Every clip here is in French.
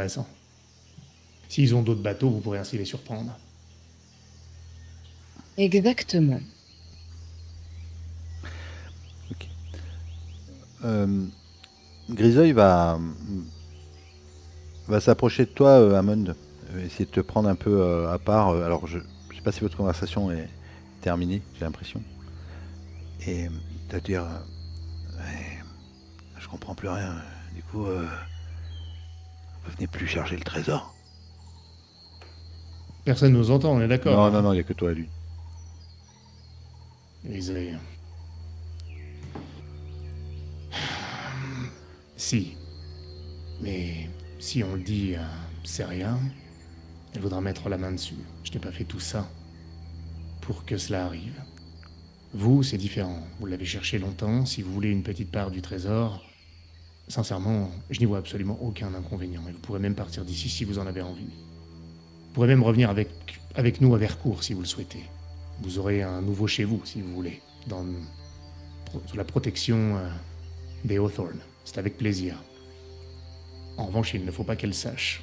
intéressant. S'ils ont d'autres bateaux, vous pourrez ainsi les surprendre. Exactement. Ok. Griseuil va s'approcher de toi, Amund, essayer de te prendre un peu à part. Alors, je sais pas si votre conversation est terminée, j'ai l'impression. Et te dire, ouais, je comprends plus rien. Du coup, vous venez plus chercher le trésor? Personne nous entend, on est d'accord, Non, hein. non, non, il n'y a que toi, lui. Griseuil. Si. Mais si on le dit à Seria, elle voudra mettre la main dessus. Je n'ai pas fait tout ça pour que cela arrive. Vous, c'est différent. Vous l'avez cherché longtemps. Si vous voulez une petite part du trésor, sincèrement, je n'y vois absolument aucun inconvénient. Et vous pourrez même partir d'ici si vous en avez envie. Vous pourrez même revenir avec nous à Vercourt si vous le souhaitez. Vous aurez un nouveau chez vous si vous voulez, sous la protection des Hawthorne. C'est avec plaisir. En revanche, il ne faut pas qu'elle sache.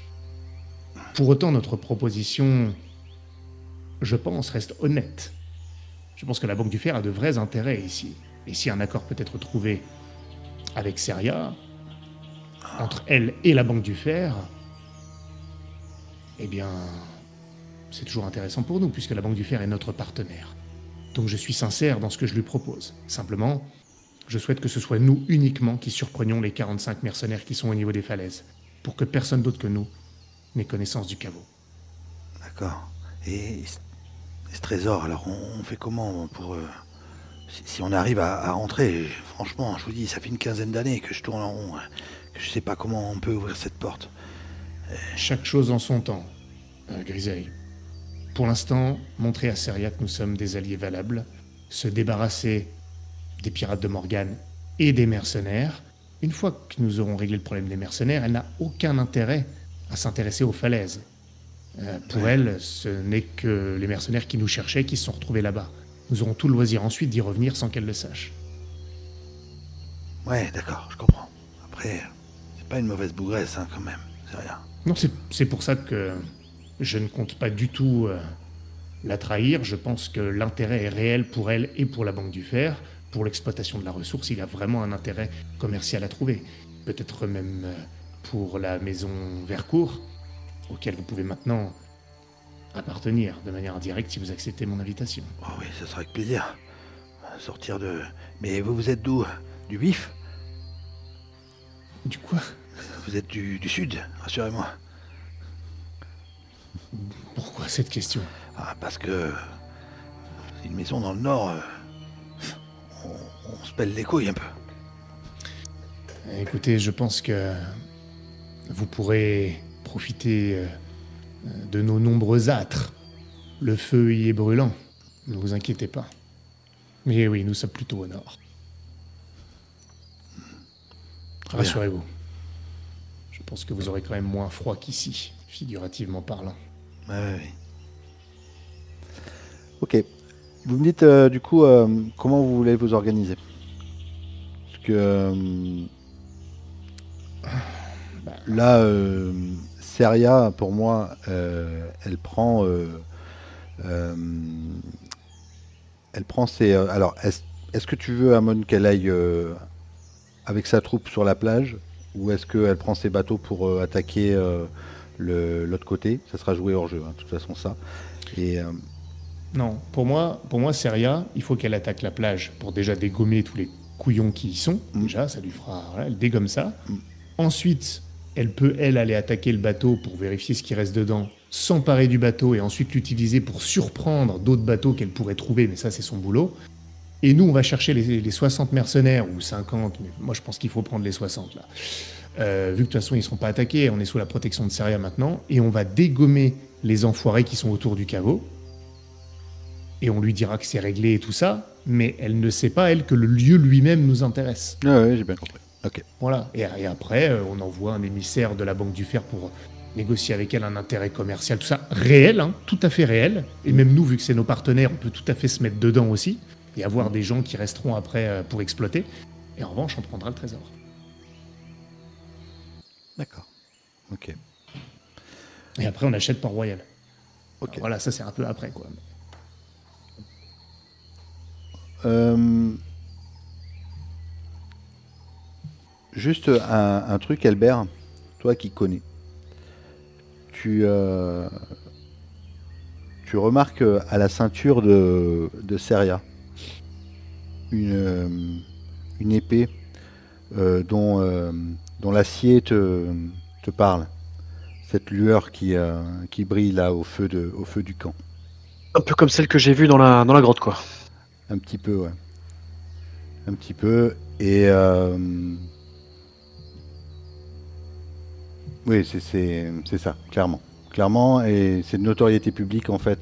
Pour autant, notre proposition, je pense, reste honnête. Je pense que la Banque du Fer a de vrais intérêts ici. Et si un accord peut être trouvé avec Seria, entre elle et la Banque du Fer, eh bien, c'est toujours intéressant pour nous, puisque la Banque du Fer est notre partenaire. Donc je suis sincère dans ce que je lui propose. Simplement, je souhaite que ce soit nous uniquement qui surprenions les 45 mercenaires qui sont au niveau des falaises, pour que personne d'autre que nous n'ait connaissance du caveau. D'accord. Et ce trésor, alors on fait comment pour... si on arrive à rentrer, franchement, je vous dis, ça fait une quinzaine d'années que je tourne en rond, hein, que je sais pas comment on peut ouvrir cette porte. Chaque chose en son temps, Griseille. Pour l'instant, montrer à Seria que nous sommes des alliés valables, se débarrasser des pirates de Morgane et des mercenaires. Une fois que nous aurons réglé le problème des mercenaires, elle n'a aucun intérêt à s'intéresser aux falaises. Pour elle, ce n'est que les mercenaires qui nous cherchaient qui se sont retrouvés là-bas. Nous aurons tout le loisir ensuite d'y revenir sans qu'elle le sache. Ouais, d'accord, je comprends. Après, c'est pas une mauvaise bougresse, hein, quand même, c'est rien. Non, c'est pour ça que je ne compte pas du tout la trahir. Je pense que l'intérêt est réel pour elle et pour la Banque du Fer. Pour l'exploitation de la ressource, il y a vraiment un intérêt commercial à trouver. Peut-être même pour la maison Vercourt, auquel vous pouvez maintenant appartenir de manière indirecte si vous acceptez mon invitation. Oh oui, ça sera avec plaisir. Sortir de... Mais vous êtes d'où? Du Vif? Du quoi? Vous êtes du Sud, rassurez-moi. Pourquoi cette question? Ah, parce que... c'est une maison dans le Nord... on se pèle les couilles un peu. Écoutez, je pense que vous pourrez profiter de nos nombreux âtres. Le feu y est brûlant, ne vous inquiétez pas. Mais oui, nous sommes plutôt au nord. Rassurez-vous. Je pense que vous aurez quand même moins froid qu'ici, figurativement parlant. Ouais. Ok. Vous me dites du coup comment vous voulez vous organiser. Parce que là, Seria, pour moi, elle prend ses... alors, est-ce que tu veux, Amon, qu'elle aille avec sa troupe sur la plage, ou est-ce qu'elle prend ses bateaux pour attaquer l'autre côté? Ça sera joué hors jeu, hein, de toute façon, ça. Et Non, pour moi, Seria, il faut qu'elle attaque la plage pour déjà dégommer tous les couillons qui y sont. Déjà, ça lui fera... Voilà, elle dégomme ça. Ensuite, elle peut, elle, aller attaquer le bateau pour vérifier ce qui reste dedans, s'emparer du bateau et ensuite l'utiliser pour surprendre d'autres bateaux qu'elle pourrait trouver, mais ça, c'est son boulot. Et nous, on va chercher les 60 mercenaires, ou 50, mais moi, je pense qu'il faut prendre les 60, là. Vu que de toute façon, ils ne seront pas attaqués, on est sous la protection de Seria maintenant, et on va dégommer les enfoirés qui sont autour du caveau. Et on lui dira que c'est réglé et tout ça, mais elle ne sait pas, elle, que le lieu lui-même nous intéresse. ouais, j'ai bien compris. Ok. Voilà. Et après, on envoie un émissaire de la Banque du Fer pour négocier avec elle un intérêt commercial, tout ça, réel, hein, tout à fait réel. Et même nous, vu que c'est nos partenaires, on peut tout à fait se mettre dedans aussi, et avoir des gens qui resteront après pour exploiter. Et en revanche, on prendra le trésor. D'accord. Ok. Et après, on achète Port-Royal. Ok. Alors, voilà, ça c'est un peu après, quoi. Juste un truc, Albert, toi qui connais. Tu, tu remarques à la ceinture de Seria une épée dont l'acier te parle. Cette lueur qui brille là au feu du camp. Un peu comme celle que j'ai vue dans la grotte, quoi. Un petit peu, ouais. Un petit peu. Et oui, c'est ça, clairement. Clairement, et c'est de notoriété publique en fait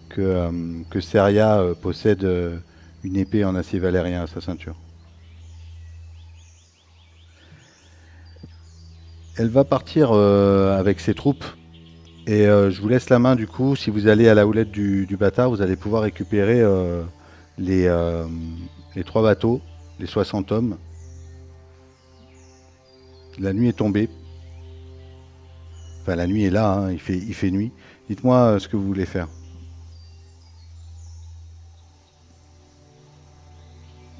que Seria possède une épée en acier valérien à sa ceinture. Elle va partir avec ses troupes et je vous laisse la main du coup. Si vous allez à la houlette du bâtard, vous allez pouvoir récupérer les 3 bateaux, les 60 hommes. La nuit est tombée. Enfin, la nuit est là, hein, il fait nuit. Dites-moi ce que vous voulez faire.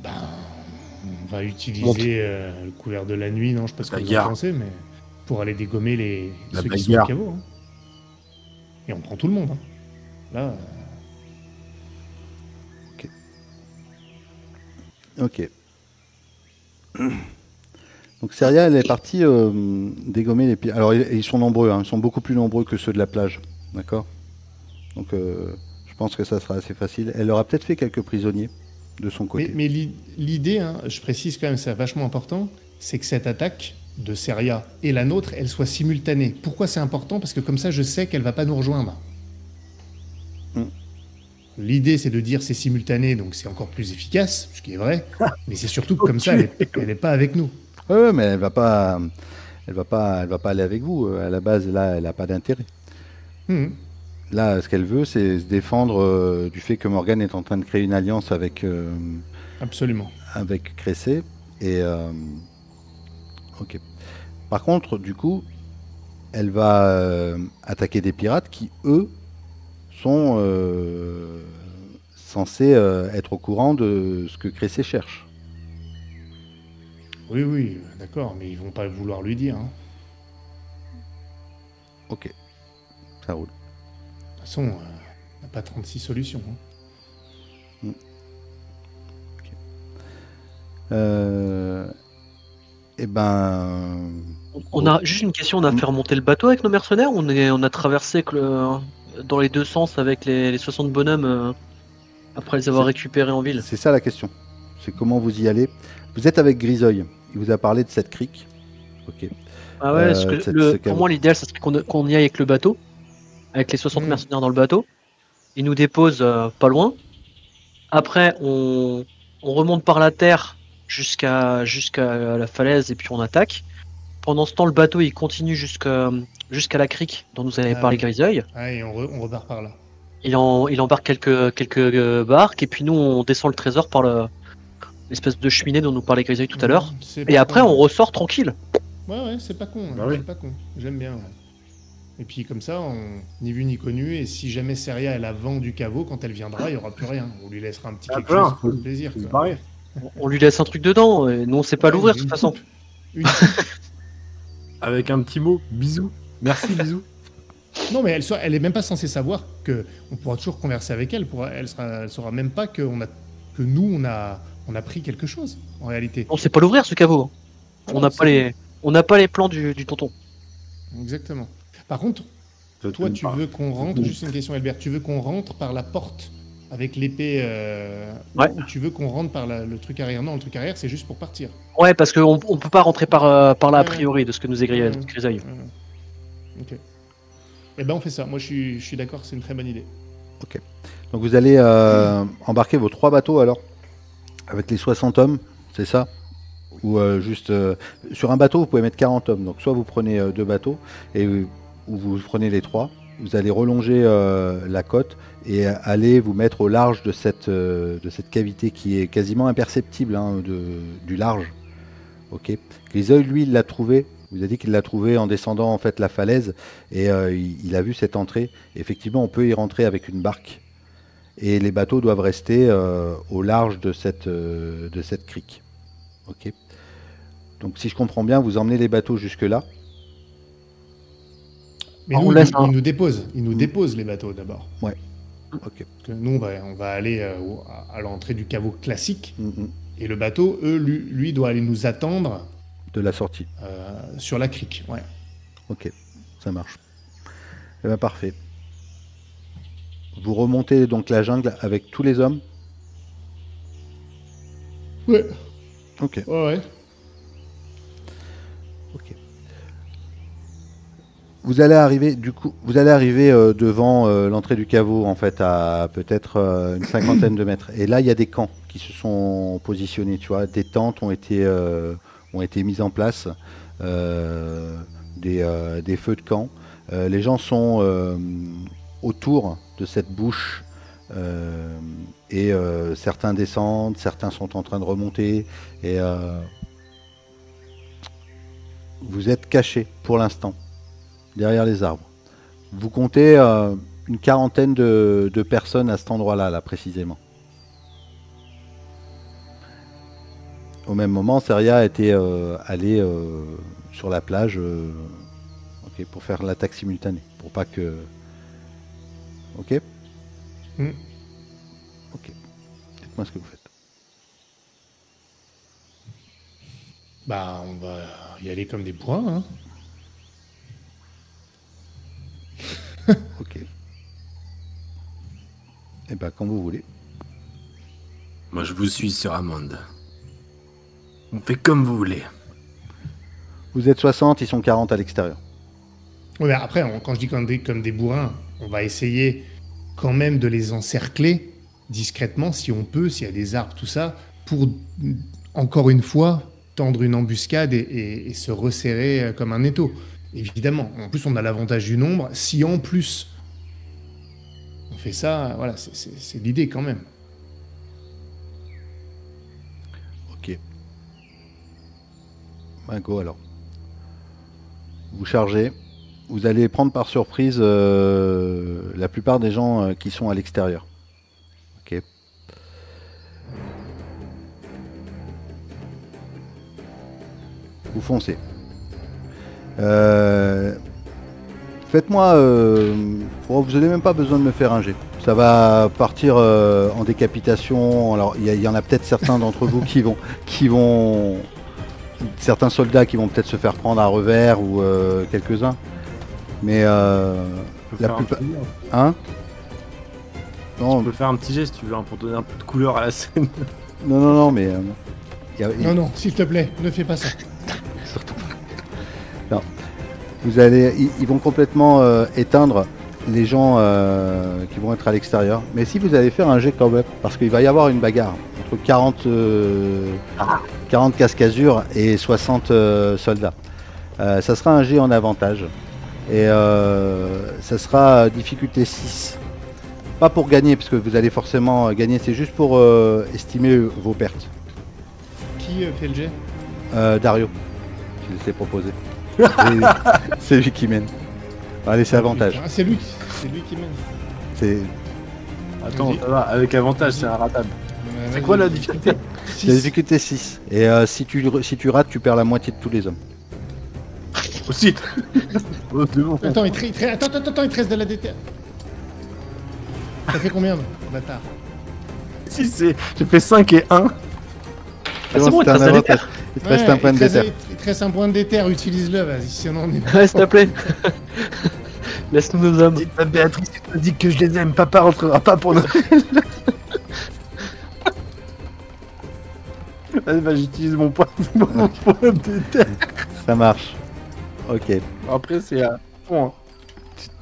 Ben, on va utiliser le couvert de la nuit, non? Je sais pas ce que vous en pensez, mais pour aller dégommer ceux qui sont au caveau. Hein. Et on prend tout le monde. Hein. Là. Ok. Donc Seria, elle est partie dégommer les pirates. Alors ils sont nombreux, hein, ils sont beaucoup plus nombreux que ceux de la plage. D'accord. Donc je pense que ça sera assez facile. Elle aura peut-être fait quelques prisonniers de son côté. Mais l'idée, hein, je précise quand même, c'est vachement important, c'est que cette attaque de Seria et la nôtre, elle soit simultanée. Pourquoi c'est important? Parce que comme ça, je sais qu'elle va pas nous rejoindre. L'idée, c'est de dire c'est simultané, donc c'est encore plus efficace, ce qui est vrai. Mais c'est surtout que comme ça, elle est pas avec nous. Ouais, mais elle va pas aller avec vous. À la base, là, elle n'a pas d'intérêt. Là, ce qu'elle veut, c'est se défendre du fait que Morgane est en train de créer une alliance avec. Absolument. Avec Cressé. Et ok. Par contre, du coup, elle va attaquer des pirates qui, eux, sont censés être au courant de ce que Cressé cherche. Oui, d'accord, mais ils vont pas vouloir lui dire. Hein. Ok, ça roule. De toute façon, on n'a pas 36 solutions. Hein. Okay. Eh ben... On a juste une question, on a fait remonter le bateau avec nos mercenaires ou on a traversé dans les deux sens avec les 60 bonhommes après les avoir récupérés en ville? C'est ça la question. C'est comment vous y allez. Vous êtes avec Grisoï. Il vous a parlé de cette crique. Ok. Ah ouais, pour moi l'idéal, ça serait qu'on y aille avec le bateau, avec les 60 mercenaires dans le bateau. Ils nous déposent pas loin. Après, on remonte par la terre jusqu'à la falaise et puis on attaque. Pendant ce temps, le bateau il continue jusqu'à la crique dont nous avait parlé Grisoï. Ah, et on repart par là. Il embarque quelques barques et puis nous on descend le trésor par l'espèce de cheminée dont nous parlait Grisoï tout à l'heure. Et après on ressort tranquille. Ouais, c'est pas con. Bah oui. C'est pas con. J'aime bien. Ouais. Et puis comme ça, ni vu ni connu. Et si jamais Seria elle a vent du caveau, quand elle viendra, il y aura plus rien. On lui laissera un petit quelque chose pour le plaisir. On lui laisse un truc dedans. Et nous on sait pas l'ouvrir de toute façon. Avec un petit mot, bisous. Merci, bisous. Non, mais elle est même pas censée savoir que on pourra toujours converser avec elle. Elle saura même pas que nous on a pris quelque chose en réalité. On sait pas l'ouvrir ce caveau. On n'a pas les plans du tonton. Exactement. Par contre, toi tu veux qu'on rentre, juste une question Albert, tu veux qu'on rentre par la porte avec l'épée ou tu veux qu'on rentre par le truc arrière? Non, le truc arrière c'est juste pour partir. Ouais, parce qu'on peut pas rentrer par là a priori de ce que nous écrit Grisoï. Ok. Eh ben on fait ça, moi je suis d'accord, c'est une très bonne idée. Ok. Donc vous allez embarquer vos 3 bateaux alors, avec les 60 hommes, c'est ça? Ou juste... sur un bateau vous pouvez mettre 40 hommes, donc soit vous prenez 2 bateaux, ou vous prenez les 3, vous allez relonger la côte et aller vous mettre au large de cette cavité qui est quasiment imperceptible hein, du large. Ok. Grisoï lui il l'a trouvé Il vous a dit qu'il l'a trouvé en descendant en fait la falaise et il a vu cette entrée. Et effectivement, on peut y rentrer avec une barque. Et les bateaux doivent rester au large de cette crique. Ok. Donc si je comprends bien, vous emmenez les bateaux jusque-là. Mais nous, ils nous déposent. Ils nous déposent les bateaux d'abord. Ouais. Ok. Parce que nous, on va aller à l'entrée du caveau classique. Et le bateau, lui, doit aller nous attendre. De la sortie. Sur la crique, ouais. Ok, ça marche. Eh bien, parfait. Vous remontez donc la jungle avec tous les hommes? Ouais. Ok. Ouais. Ok. Vous allez arriver devant l'entrée du caveau, en fait, à peut-être une 50aine de mètres. Et là, il y a des camps qui se sont positionnés, tu vois. Des tentes ont été mises en place, des feux de camp. Les gens sont autour de cette bouche et certains descendent, certains sont en train de remonter. Et vous êtes cachés pour l'instant derrière les arbres. Vous comptez une quarantaine de personnes à cet endroit-là, là, précisément. Au même moment, Seria était allé sur la plage pour faire l'attaque simultanée, pour pas que... Ok. Ok. Dites-moi ce que vous faites. Bah, on va y aller comme des bourrins, hein. Ok. Et bah, quand vous voulez. Moi, je vous suis sur Amande. On fait comme vous voulez. Vous êtes 60, ils sont 40 à l'extérieur. Ouais, mais après, quand je dis comme des bourrins, on va essayer quand même de les encercler discrètement, si on peut, s'il y a des arbres, tout ça, pour, encore une fois, tendre une embuscade et se resserrer comme un étau. Évidemment. En plus, on a l'avantage du nombre. Si en plus on fait ça, voilà, c'est l'idée quand même. Ok. Ben go alors. Vous chargez. Vous allez prendre par surprise la plupart des gens qui sont à l'extérieur. Ok. Vous foncez. Faites-moi... vous n'avez même pas besoin de me faire un jet. Ça va partir en décapitation. Alors, il y en a peut-être certains d'entre vous qui vont... Certains soldats qui vont peut-être se faire prendre à revers ou quelques-uns. Mais la plupart... Hein? Non, on peut faire un petit geste, si tu veux, pour donner un peu de couleur à la scène. Non, mais... Non, s'il te plaît, ne fais pas ça. Surtout pas. Non. Ils vont complètement éteindre les gens qui vont être à l'extérieur. Mais si vous allez faire un jet quand même, parce qu'il va y avoir une bagarre entre 40 cascasures et 60 soldats. Ça sera un jet en avantage. Et ça sera difficulté 6. Pas pour gagner, parce que vous allez forcément gagner, c'est juste pour estimer vos pertes. Qui fait le jet? Dario, je l'ai proposé. C'est lui qui mène. Allez, c'est avantage. Ah, c'est lui qui mène. C'est... Attends, ça va, avec avantage, c'est inratable. C'est quoi la difficulté? La difficulté 6. Et si tu rates, tu perds la moitié de tous les hommes. Aussi. Oh, c'est bon. Attends, il te reste de la déter. Ça fait combien, bâtard? Si, j'ai fait 5 et 1. C'est bon, il te reste un déter. Il te reste un point de déter. Il te reste un point de déter, utilise-le, vas-y, sinon on est... Ouais, s'il te plaît. Laisse-nous nos hommes. Dites à Béatrice, tu me dis que je les aime, papa rentrera pas pour Noël. Allez, bah, j'utilise mon point de déter. Ça marche. Ok. Après, c'est à fond. Hein.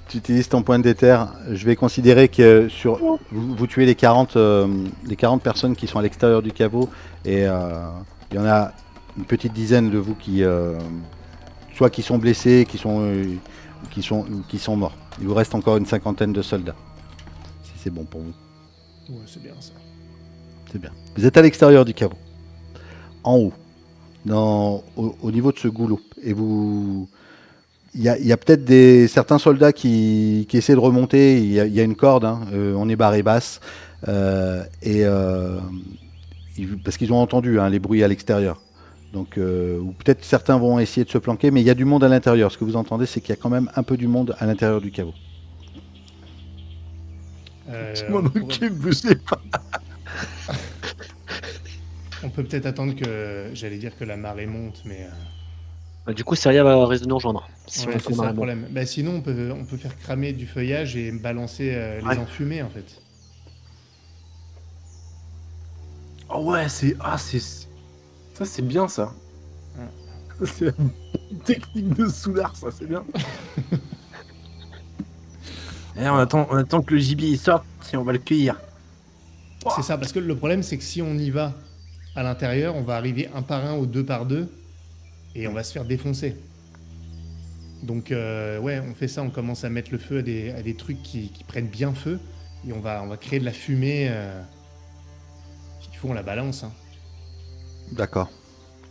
Tu utilises ton point de déter. Je vais considérer que vous tuez les 40 personnes qui sont à l'extérieur du caveau. Et il y en a une petite dizaine de vous qui... soit qui sont blessés, qui sont morts. Il vous reste encore une 50aine de soldats. Si c'est bon pour vous. Ouais, c'est bien ça. C'est bien. Vous êtes à l'extérieur du caveau. En haut. au niveau de ce goulot. Et vous, il y a peut-être certains soldats qui essaient de remonter. Il y a une corde, hein, on est barré basse, parce qu'ils ont entendu les bruits à l'extérieur. Donc, ou peut-être certains vont essayer de se planquer, mais il y a du monde à l'intérieur. Ce que vous entendez, c'est qu'il y a quand même un peu du monde à l'intérieur du caveau. Je m'en occupe, bougez pas. On peut peut-être attendre j'allais dire que la marée monte, mais... Du coup, Seria va rester nous rejoindre. Si c'est ça le problème. Bah, sinon, on peut faire cramer du feuillage et balancer les enfumés, en fait. Oh ouais, ça c'est bien, ça. Ouais. C'est une technique de soulard, ça, c'est bien. Et on attend que le gibier sorte et on va le cueillir. C'est ça, parce que le problème, c'est que si on y va à l'intérieur, on va arriver un par un ou deux par deux et on va se faire défoncer. Donc, ouais, on fait ça, on commence à mettre le feu à des trucs qui prennent bien feu et on va créer de la fumée qu'il faut, on la balance. Hein. D'accord.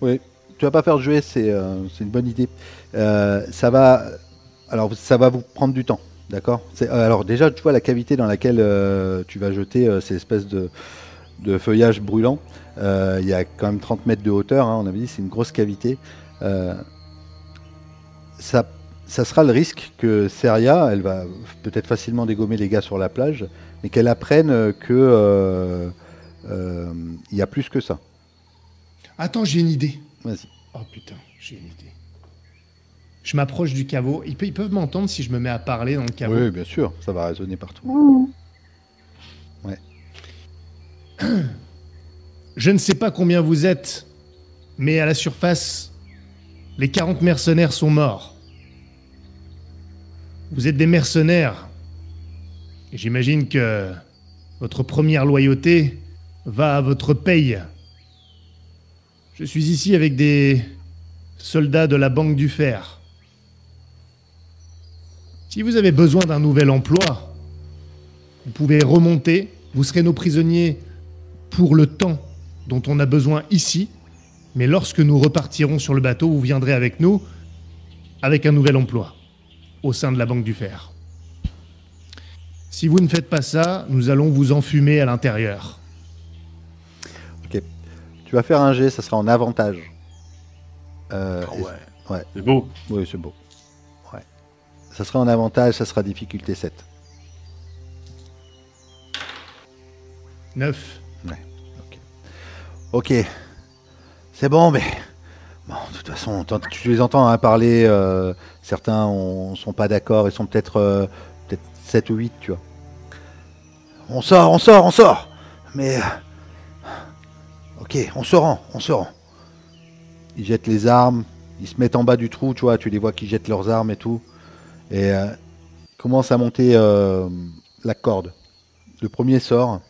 Oui, tu vas pas faire jouer, c'est une bonne idée. Ça va vous prendre du temps. D'accord. Alors déjà, tu vois la cavité dans laquelle tu vas jeter ces espèces de feuillage brûlant. Il y a quand même 30 mètres de hauteur, hein, on avait dit, c'est une grosse cavité. Ça sera le risque que Seria, elle va peut-être facilement dégommer les gars sur la plage, mais qu'elle apprenne que il y a plus que ça. Attends, j'ai une idée. Vas-y. Oh putain, j'ai une idée. Je m'approche du caveau. Ils peuvent m'entendre si je me mets à parler dans le caveau. Oui, bien sûr, ça va résonner partout. Ouais. Je ne sais pas combien vous êtes, mais à la surface, les 40 mercenaires sont morts. Vous êtes des mercenaires. Et j'imagine que votre première loyauté va à votre paye. Je suis ici avec des soldats de la Banque du Fer. Si vous avez besoin d'un nouvel emploi, vous pouvez remonter, vous serez nos prisonniers pour le temps dont on a besoin ici, mais lorsque nous repartirons sur le bateau, vous viendrez avec nous avec un nouvel emploi au sein de la Banque du Fer. Si vous ne faites pas ça, nous allons vous enfumer à l'intérieur. Ok. Tu vas faire un jet, ça sera en avantage. Ouais. C'est beau. Oui, c'est beau. Ouais. Ça sera en avantage, ça sera difficulté 7. 9. Ouais. Ok. C'est bon, mais... Bon, de toute façon, tu les entends parler. Certains sont pas d'accord, ils sont peut-être 7 ou 8, tu vois. On sort. Mais... Ok, on se rend. Ils jettent les armes, ils se mettent en bas du trou, tu vois, tu les vois qui jettent leurs armes et tout. Et commencent à monter la corde. Le premier sort.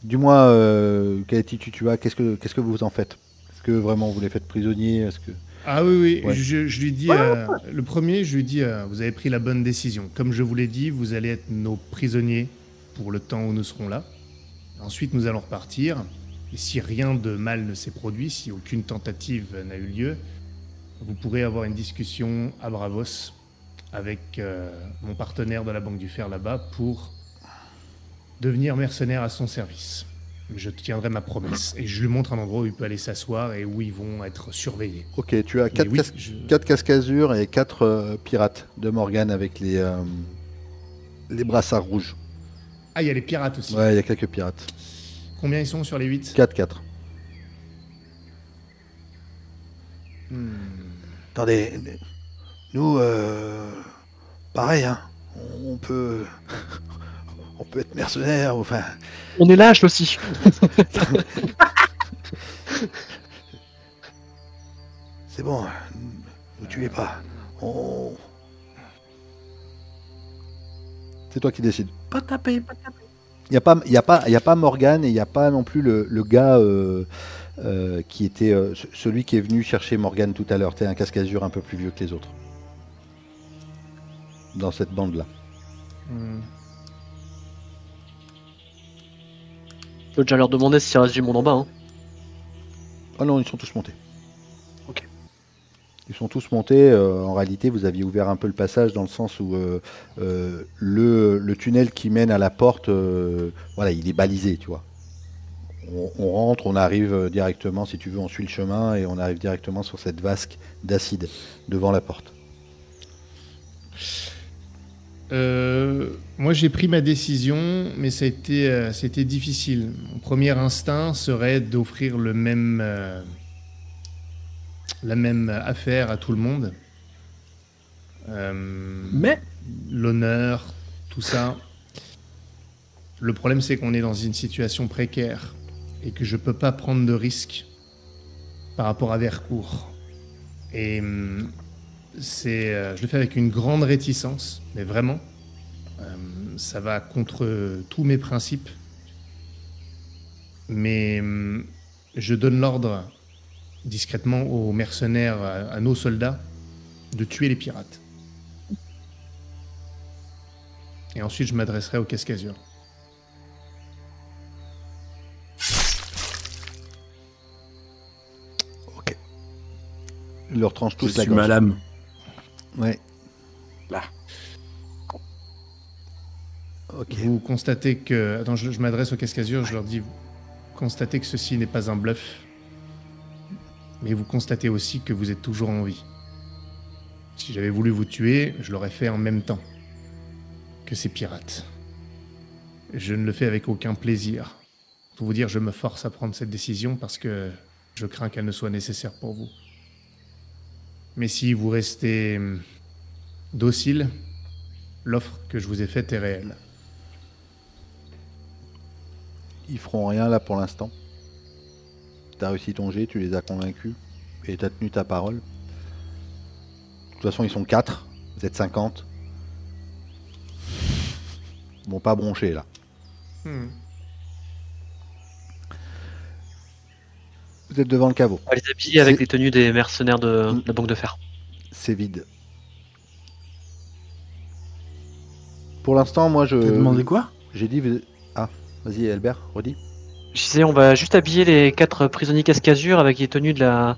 Dis-moi quelle attitude tu as, qu'est-ce que vous en faites? Est-ce que vraiment vous les faites prisonniers? Ah oui, ouais. je lui dis, le premier, je lui dis, vous avez pris la bonne décision. Comme je vous l'ai dit, vous allez être nos prisonniers pour le temps où nous serons là. Ensuite, nous allons repartir. Et si rien de mal ne s'est produit, si aucune tentative n'a eu lieu, vous pourrez avoir une discussion à Bravos avec mon partenaire de la Banque du Fer là-bas pour devenir mercenaire à son service. Je tiendrai ma promesse. Et je lui montre un endroit où il peut aller s'asseoir et où ils vont être surveillés. Ok, tu as 4 cascazures et 4 pirates de Morgane avec les brassards rouges. Ah, il y a les pirates aussi. Ouais, il y a quelques pirates. Combien ils sont sur les 8? 4. Attendez, nous, pareil, hein, on peut être mercenaires, enfin... On est lâche aussi. C'est bon, ne tuez pas. C'est toi qui décides. Pas taper. Il y a pas Morgane et il n'y a pas non plus le gars qui était celui qui est venu chercher Morgane tout à l'heure. T'es un casque-azur un peu plus vieux que les autres. Dans cette bande-là. Je peux déjà leur demander s'il reste du monde en bas. Hein. Oh non, ils sont tous montés. Ils sont tous montés. En réalité, vous aviez ouvert un peu le passage dans le sens où le tunnel qui mène à la porte, voilà, il est balisé, tu vois. On rentre, on arrive directement, si tu veux, on suit le chemin et on arrive directement sur cette vasque d'acide devant la porte. Moi, j'ai pris ma décision, mais c'était difficile. Mon premier instinct serait d'offrir la même affaire à tout le monde. Mais l'honneur, tout ça. Le problème, c'est qu'on est dans une situation précaire et que je peux pas prendre de risques par rapport à Vercourt. Et je le fais avec une grande réticence, mais vraiment, ça va contre tous mes principes. Mais je donne l'ordre discrètement aux mercenaires, à nos soldats, de tuer les pirates. Et ensuite, je m'adresserai au Cascasure. Ok. Ils leur tranchent tous je la suis gorge. ma lame. Ouais. Là. Ok. Vous constatez que... Attends, je m'adresse au Cascasure, je leur dis... Vous constatez que ceci n'est pas un bluff. Mais vous constatez aussi que vous êtes toujours en vie. Si j'avais voulu vous tuer, je l'aurais fait en même temps que ces pirates. Je ne le fais avec aucun plaisir. Pour vous dire, je me force à prendre cette décision parce que je crains qu'elle ne soit nécessaire pour vous. Mais si vous restez docile, l'offre que je vous ai faite est réelle. Ils feront rien là pour l'instant. T'as réussi ton jet, tu les as convaincus et t'as tenu ta parole. De toute façon, ils sont 4, vous êtes 50. Ils vont pas broncher là. Vous êtes devant le caveau. On va les habiller avec les tenues des mercenaires de la Banque de Fer. C'est vide. Pour l'instant, moi je... T'as demandé quoi? J'ai dit... Ah, vas-y Albert, redis. Je disais, on va juste habiller les 4 prisonniers Cascasure avec les tenues de la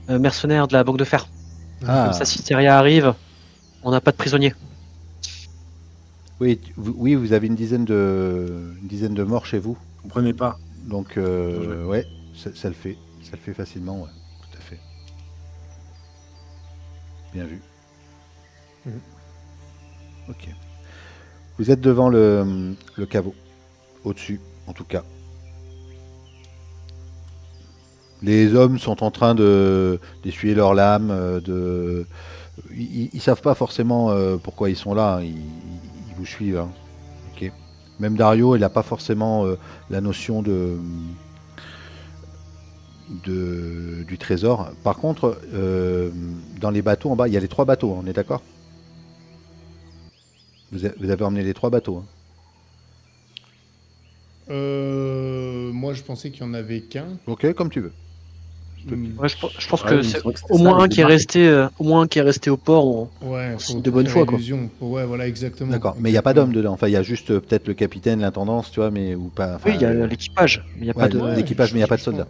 mercenaire de la Banque de Fer. Ah. Comme ça, si Steria arrive, on n'a pas de prisonniers. Oui, vous avez une dizaine de morts chez vous. Vous comprenez pas. Donc, ouais, ça le fait. Ça le fait facilement, ouais. Tout à fait. Bien vu. Ok. Vous êtes devant le caveau. Au-dessus, en tout cas. Les hommes sont en train d'essuyer leurs lames. Ils savent pas forcément pourquoi ils sont là. Ils vous suivent. Hein. Okay. Même Dario, il n'a pas forcément la notion du trésor. Par contre, dans les bateaux en bas, il y a les 3 bateaux, on est d'accord? Vous avez emmené les 3 bateaux. Hein. Moi, je pensais qu'il n'y en avait qu'un. Ok, comme tu veux. Ouais, je pense que c'est au moins un qui est resté au port. Ouais, de bonne foi, quoi. Ouais, voilà, exactement. D'accord, mais il n'y a pas d'homme dedans. Enfin, il y a juste peut-être le capitaine, l'intendance, tu vois, mais ou pas. Oui, il y a l'équipage, mais il n'y a pas de. L'équipage, mais il n'y a pas de soldats.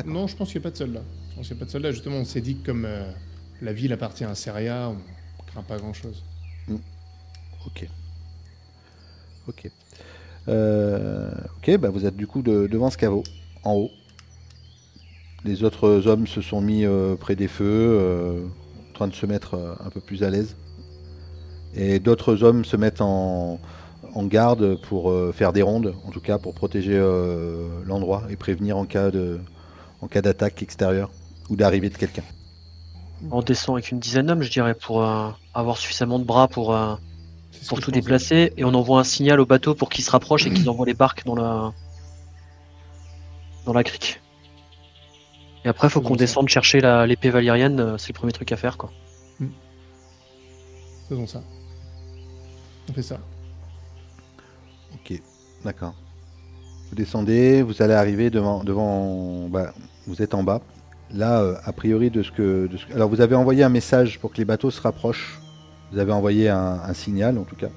Non, je pense qu'il n'y a pas de soldats. Je pense qu'il n'y a pas de soldats. Justement, on s'est dit que comme la ville appartient à Seria, on ne craint pas grand-chose. Ok. Ok. Ok, bah vous êtes du coup devant ce caveau, en haut. Les autres hommes se sont mis près des feux, en train de se mettre un peu plus à l'aise. Et d'autres hommes se mettent en garde pour faire des rondes, en tout cas pour protéger l'endroit et prévenir en cas d'attaque extérieure ou d'arrivée de quelqu'un. On descend avec une dizaine d'hommes, je dirais, pour avoir suffisamment de bras pour tout déplacer. Et on envoie un signal au bateau pour qu'ils se rapprochent et qu'ils envoient les barques dans la crique. Et après, il faut qu'on descende chercher l'épée valérienne, c'est le premier truc à faire, quoi. Faisons ça. On fait ça. Ok, d'accord. Vous descendez, vous allez arriver devant vous êtes en bas. Là, a priori, alors vous avez envoyé un message pour que les bateaux se rapprochent. Vous avez envoyé un signal, en tout cas.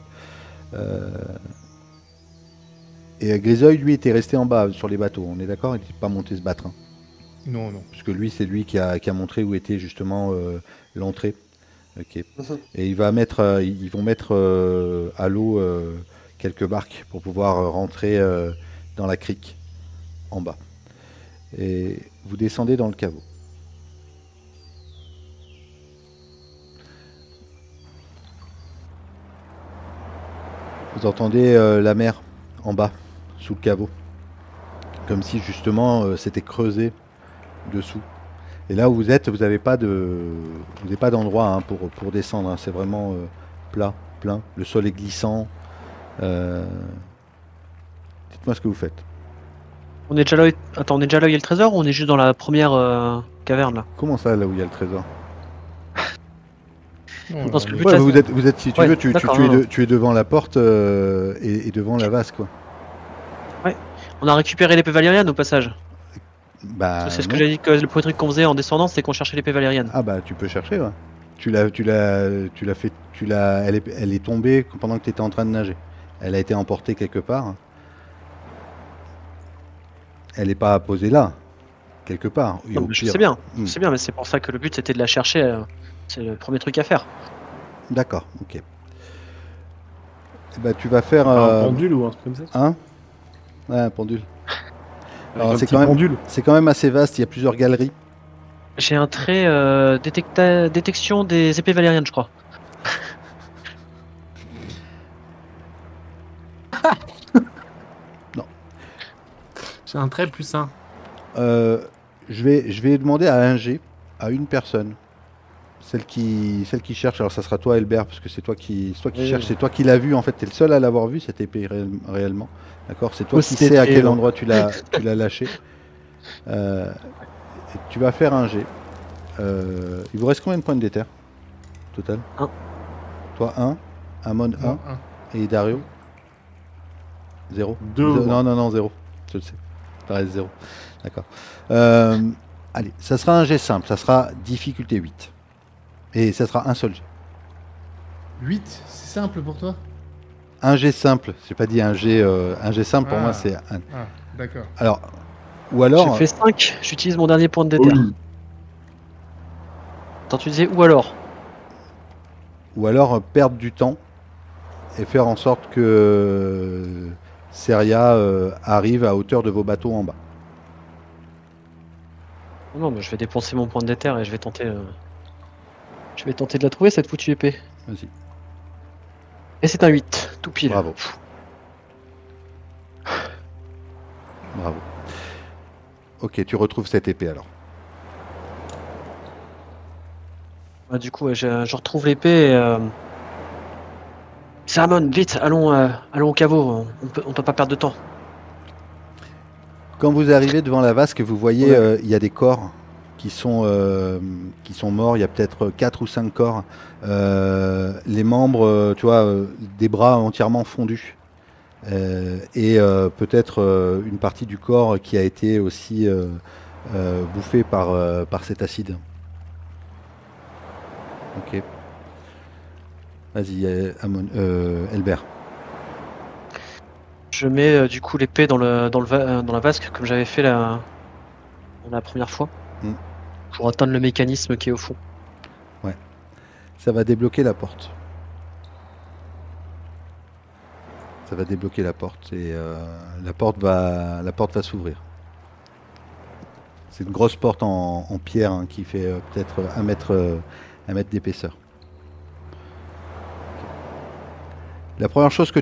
Et Griseuil, lui, était resté en bas sur les bateaux. On est d'accord? Il n'était pas monté se battre. Hein. Non, non. Parce que lui, c'est lui qui a montré où était justement l'entrée. Ok. Et ils vont mettre à l'eau quelques barques pour pouvoir rentrer dans la crique en bas. Et vous descendez dans le caveau. Vous entendez la mer en bas, sous le caveau. Comme si justement c'était creusé dessous. Et là où vous êtes, vous n'avez pas d'endroit hein, pour descendre. Hein. C'est vraiment plat, plein. Le sol est glissant. Dites-moi ce que vous faites. On est déjà là. Attends, on est déjà là où il y a le trésor ou on est juste dans la première caverne là? Comment ça, là où il y a le trésor? Non, Parce que le mais- but, là, vous êtes, si tu Ouais, veux, tu d'accord, es devant la porte et devant la vase, quoi. on a récupéré l'épée valériane au passage. Bah, C'est ce que non. j'ai dit que le premier truc qu'on faisait en descendant, c'est qu'on cherchait l'épée valériane. Ah bah tu peux chercher, ouais. Elle est tombée pendant que tu étais en train de nager. Elle a été emportée quelque part. Elle n'est pas posée là, quelque part. Et Non, au mais je pire- sais bien, Hmm. je sais bien, mais c'est pour ça que le but c'était de la chercher. C'est le premier truc à faire. D'accord, ok. Eh ben, tu vas faire Un pendule ou un truc comme ça. un. Ouais, un pendule. Alors, Avec un c'est petit quand même- pendule. C'est quand même assez vaste. Il y a plusieurs galeries. J'ai un trait détection des épées valérianes, je crois. J'ai un trait plus sain. Je vais demander à un G, à une personne, celle qui cherche. Alors ça sera toi, Elbert, parce que c'est toi qui Oui, cherche, oui. c'est toi qui l'as vu. En fait, t'es le seul à l'avoir vu cette épée réellement. D'accord, c'est toi Moi, qui c'était- sais à quel endroit tu l'as lâché. Et tu vas faire un G. Il vous reste combien de points de déter total? Un. Toi 1, Amon 1 Non, un. et Dario 0. Deux. Non, 0. Je le sais. Ça reste 0. D'accord. Allez, ça sera un jet simple. Ça sera difficulté 8. Et ça sera un seul jet. 8, c'est simple pour toi? Un jet simple. J'ai pas dit un jet simple. Pour Ah. moi, c'est un. Ah, d'accord. Alors, ou alors, J'ai fait 5, j'utilise mon dernier point de déter. Attends, tu disais ou alors? perdre du temps et faire en sorte que Seria arrive à hauteur de vos bateaux en bas. Non, mais je vais dépenser mon point de déter et je vais tenter de la trouver cette foutue épée. Vas-y, Et c'est un 8, tout pile. bravo. Bravo. Ok, tu retrouves cette épée alors. Ah, du coup, ouais, je retrouve l'épée et... Sermon, vite, allons au caveau, on peut pas perdre de temps. Quand vous arrivez devant la vasque, vous voyez Ouais. il y a des corps qui sont morts. Il y a peut-être 4 ou 5 corps. Les membres, tu vois, des bras entièrement fondus. Et peut-être une partie du corps qui a été aussi bouffée par cet acide. Ok. Vas-y, Elbert. Je mets du coup l'épée dans la vasque comme j'avais fait la première fois. Mm. Pour atteindre le mécanisme qui est au fond. Ça va débloquer la porte. Ça va débloquer la porte et la porte va s'ouvrir. C'est une grosse porte en pierre hein, qui fait peut-être 1 mètre d'épaisseur. La première chose que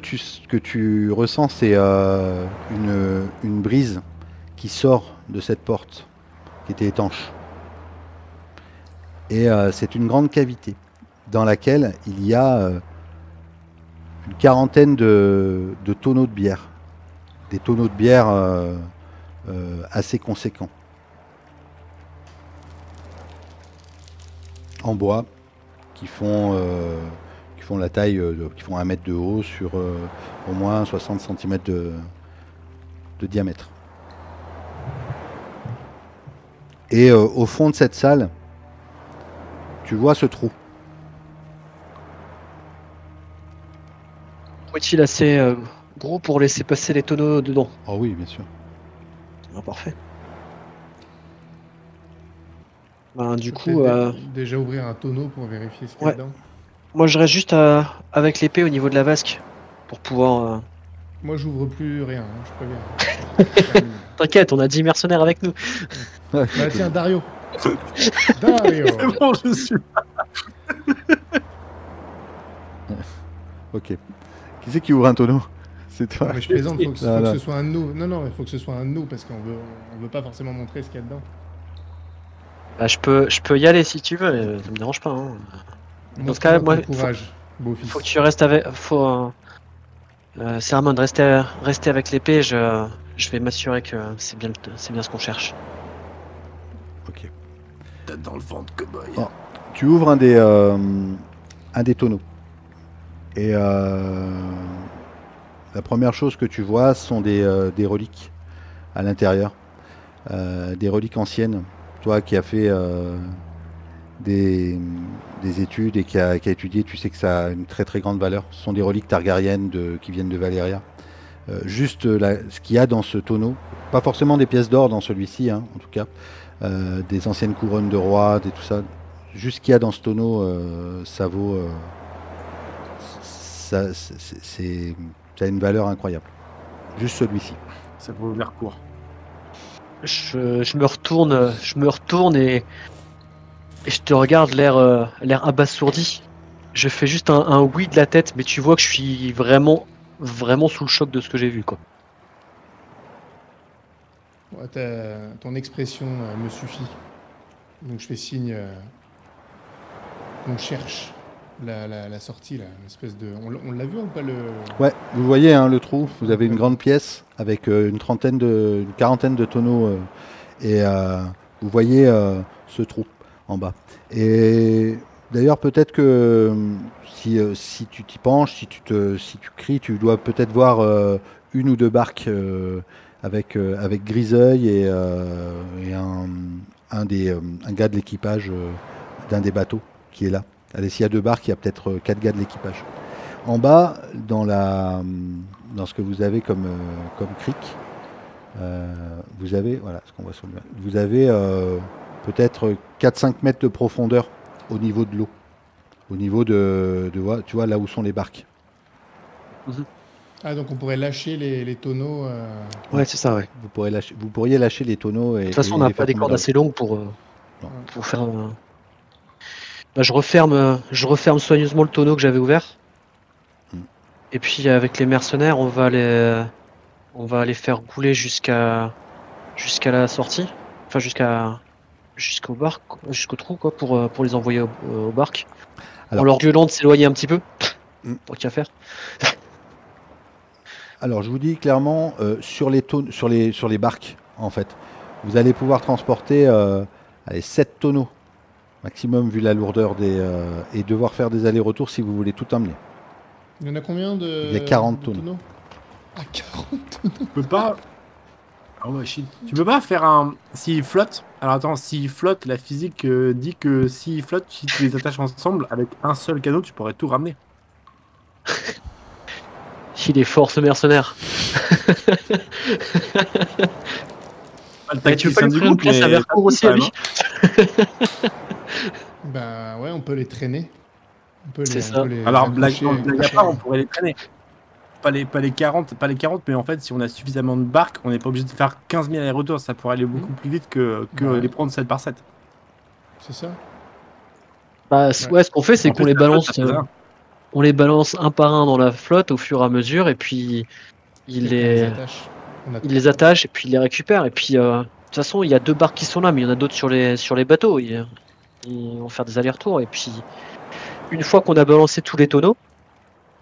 tu ressens, c'est une brise qui sort de cette porte qui était étanche. Et c'est une grande cavité dans laquelle il y a une quarantaine de tonneaux de bière. Des tonneaux de bière assez conséquents. En bois, qui font la taille, qui font 1 mètre de haut sur au moins 60 cm de diamètre. Et au fond de cette salle, tu vois ce trou. Est-il assez gros pour laisser passer les tonneaux dedans? Oh oui, bien sûr. Ah, parfait. Ben, du coup, déjà ouvrir un tonneau pour vérifier ce qu'il y a dedans. moi je reste juste avec l'épée au niveau de la vasque pour pouvoir. Moi, j'ouvre plus rien, hein, je préviens. T'inquiète, on a 10 mercenaires avec nous. Bah tiens, Dario. Dario. C'est bon, je suis. Ok. Qui c'est qui ouvre un tonneau? C'est toi. Non, mais je plaisante, faut que ce soit un de nous. Non, il faut que ce soit un de nous parce qu'on veut pas forcément montrer ce qu'il y a dedans. Bah, je peux y aller si tu veux, ça me dérange pas. Hein. Dans ce cas, moi, courage, beau-fils. faut que tu restes avec. C'est Ramon, rester avec l'épée. Je vais m'assurer que c'est bien ce qu'on cherche. Ok. Tête dans le ventre, cowboy. Bon. Tu ouvres un des tonneaux. Et la première chose que tu vois sont des reliques à l'intérieur. Des reliques anciennes. Toi qui as fait des études et qui a étudié, tu sais que ça a une très très grande valeur. Ce sont des reliques targariennes qui viennent de Valyria. Juste ce qu'il y a dans ce tonneau, pas forcément des pièces d'or dans celui-ci, hein, en tout cas, des anciennes couronnes de roi, tout ça. Juste ce qu'il y a dans ce tonneau, ça vaut... ça a une valeur incroyable. Juste celui-ci. Ça vaut l'air court. Je me retourne et je te regarde l'air abasourdi. Je fais juste un oui de la tête, mais tu vois que je suis vraiment sous le choc de ce que j'ai vu, quoi. Ouais, ton expression me suffit. Donc je fais signe qu'on cherche la sortie, là, une espèce de... On l'a vu ou pas le... Ouais, vous voyez hein, le trou, vous avez une grande pièce avec une quarantaine de tonneaux et vous voyez ce trou en bas. Et d'ailleurs peut-être que si tu t'y penches, si tu cries, tu dois peut-être voir une ou deux barques avec Griseuil et un gars de l'équipage d'un des bateaux qui est là. Allez, s'il y a deux barques, il y a peut-être 4 gars de l'équipage. En bas, dans ce que vous avez comme cric, vous avez, voilà ce qu'on voit sur le map, vous avez peut-être 4-5 mètres de profondeur au niveau de l'eau. Au niveau de tu vois, là où sont les barques. Ah, donc on pourrait lâcher les tonneaux. Ouais, c'est ça, ouais. Vous pourriez lâcher les tonneaux. De toute façon, on n'a pas des cordes assez longues pour faire... Bah, je referme soigneusement le tonneau que j'avais ouvert. Et puis avec les mercenaires, on va les faire couler jusqu'à la sortie. Enfin jusqu'au bar, jusqu'au trou quoi, pour les envoyer au barque. En leur gueulant de s'éloigner un petit peu. Tant qu'à faire. Alors je vous dis clairement, sur les barques, en fait, vous allez pouvoir transporter 7 tonneaux maximum vu la lourdeur et devoir faire des allers-retours si vous voulez tout emmener. Il y en a combien de... Il y a 40 tonneaux. Ah, 40 tonneaux. Tu peux pas... Ah ouais, shit. Tu peux pas faire un... S'il flotte... Alors attends, s'il flotte, la physique dit que s'il flotte, si tu les attaches ensemble, avec un seul canot, tu pourrais tout ramener. Il est fort ce mercenaire. Tu veux pas lui prendre une place à Vercourt aussi, lui. Bah ouais, on peut les traîner. C'est ça. Alors, blague à part, on pourrait les traîner. Pas les 40, mais en fait, si on a suffisamment de barques, on n'est pas obligé de faire 15 000 allers-retours. Ça pourrait aller beaucoup plus vite que les prendre 7 par 7. C'est ça. Bah, ouais, ce qu'on fait, c'est qu'on les balance. On les balance un par un dans la flotte au fur et à mesure, et puis il les attache, et puis il les récupère. Et puis, de toute façon, il y a 2 barques qui sont là, mais il y en a d'autres sur les bateaux. Ils vont faire des allers-retours, et puis une fois qu'on a balancé tous les tonneaux,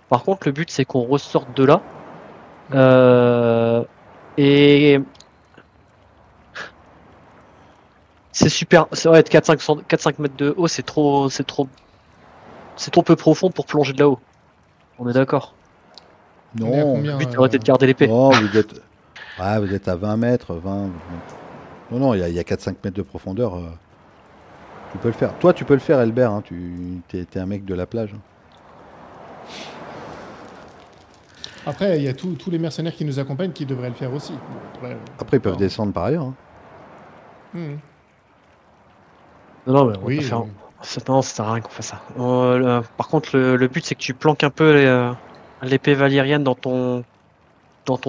par contre, le but c'est qu'on ressorte de là. Et c'est super, c'est vrai, 4-5 mètres de haut, c'est trop peu profond pour plonger de là-haut. On est d'accord? Non, le but aurait été de garder l'épée. Non, vous êtes à 20 mètres, 20. Non, il y a 4-5 mètres de profondeur. Tu peux le faire. Toi, tu peux le faire, Elbert. Hein, t'es un mec de la plage. Après, il y a tous les mercenaires qui nous accompagnent qui devraient le faire aussi. Après, ils peuvent descendre par ailleurs. Hein. Non, mais on Oui, va pas faire. Non, ça sert à rien qu'on fasse ça. Par contre, le but, c'est que tu planques un peu l'épée valérienne dans ton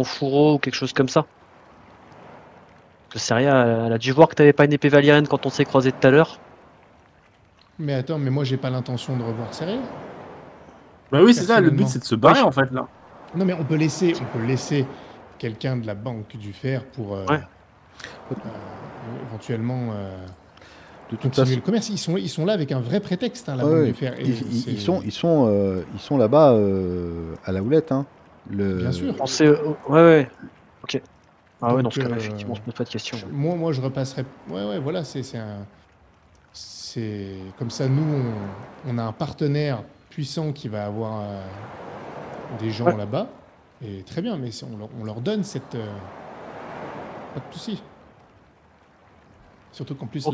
fourreau ou quelque chose comme ça. Parce que Seria, elle a dû voir que t'avais pas une épée valérienne quand on s'est croisé tout à l'heure. mais attends, mais moi j'ai pas l'intention de revoir sérieux. Bah oui, c'est ça, le but c'est de se barrer en fait là. Non, mais on peut laisser quelqu'un de la banque du fer pour éventuellement De toute continuer façon, le commerce. Ils sont là avec un vrai prétexte, hein, la banque du fer. Et ils sont là-bas à la houlette. Hein. Bien sûr. On sait, ouais. Ok. Ah Donc, ouais, dans ce cas-là, effectivement, on se pose pas de questions. Moi, je repasserai. Ouais, voilà, c'est comme ça. Nous, on a un partenaire puissant qui va avoir des gens là-bas. Et très bien, mais on leur donne cette. Pas de souci. Surtout qu'en plus,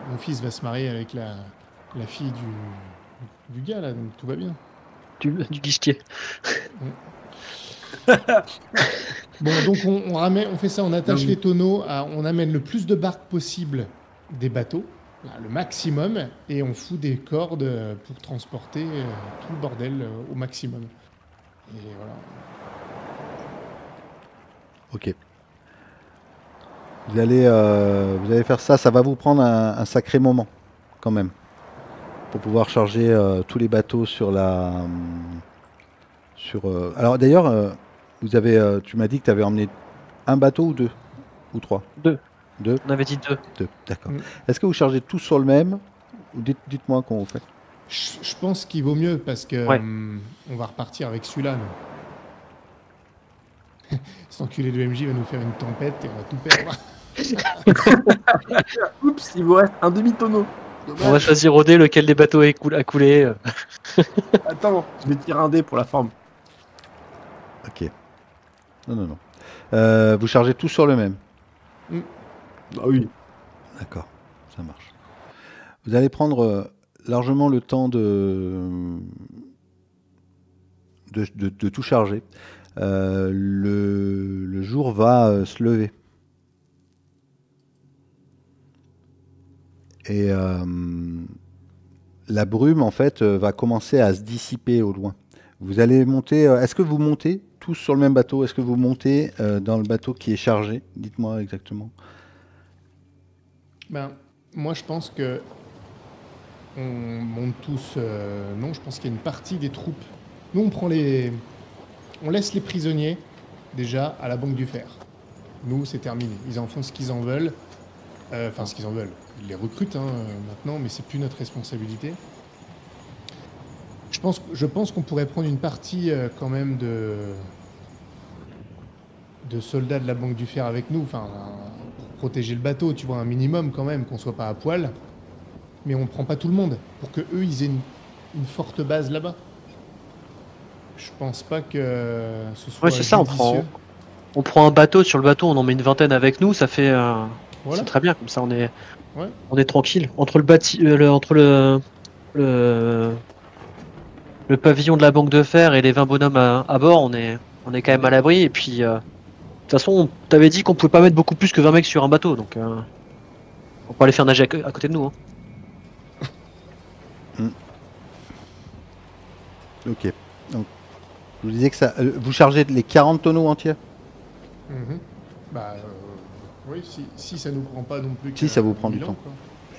mon fils va se marier avec la fille du gars, là, donc tout va bien. Du guichetier. Bon, donc on fait ça, on attache les tonneaux, on amène le plus de barques possible des bateaux, le maximum, et on fout des cordes pour transporter tout le bordel au maximum. Et voilà. Ok. Vous allez faire ça, ça va vous prendre un sacré moment, quand même, pour pouvoir charger tous les bateaux sur la... Alors d'ailleurs, tu m'as dit que tu avais emmené un bateau ou deux? Ou trois? Deux. Deux? On avait dit deux. Deux, d'accord. Est-ce que vous chargez tous sur le même? Ou dites-moi comment vous faites. Je pense qu'il vaut mieux parce que on va repartir avec celui-là, nous. Cet enculé de MJ va nous faire une tempête et on va tout perdre. Oups, il vous reste un demi-tonneau. On va choisir au dé lequel des bateaux a coulé. Attends, je vais tirer un dé pour la forme. Ok. Non. Vous chargez tous sur le même? Bah oui. D'accord, ça marche. Vous allez prendre largement le temps de tout charger. Le jour va se lever. Et la brume, en fait, va commencer à se dissiper au loin. Vous allez monter... Est-ce que vous montez tous sur le même bateau? Est-ce que vous montez dans le bateau qui est chargé? Dites-moi exactement. Moi, je pense que on monte tous... non, je pense qu'il y a une partie des troupes. Nous, on laisse les prisonniers, déjà, à la Banque du Fer. Nous, c'est terminé. Ils en font ce qu'ils en veulent. Enfin, ce qu'ils en veulent. Ils les recrutent maintenant, mais c'est plus notre responsabilité. Je pense qu'on pourrait prendre une partie quand même de soldats de la Banque du Fer avec nous, pour protéger le bateau, tu vois, un minimum quand même, qu'on soit pas à poil. Mais on ne prend pas tout le monde, pour que eux ils aient une forte base là-bas. Je pense pas que ce soit c'est ça, judicieux. On prend un bateau, sur le bateau on en met une vingtaine avec nous, ça fait... Voilà. C'est très bien, comme ça on est tranquille. Entre le pavillon de la Banque de Fer et les 20 bonhommes à bord, on est quand même à l'abri. Et puis, de toute façon, t'avais dit qu'on pouvait pas mettre beaucoup plus que 20 mecs sur un bateau, donc on peut aller faire nager à côté de nous. Ok. Donc, je vous disais que ça, vous chargez les 40 tonneaux entiers? Oui, si ça nous prend pas non plus. Si ça vous prend du temps.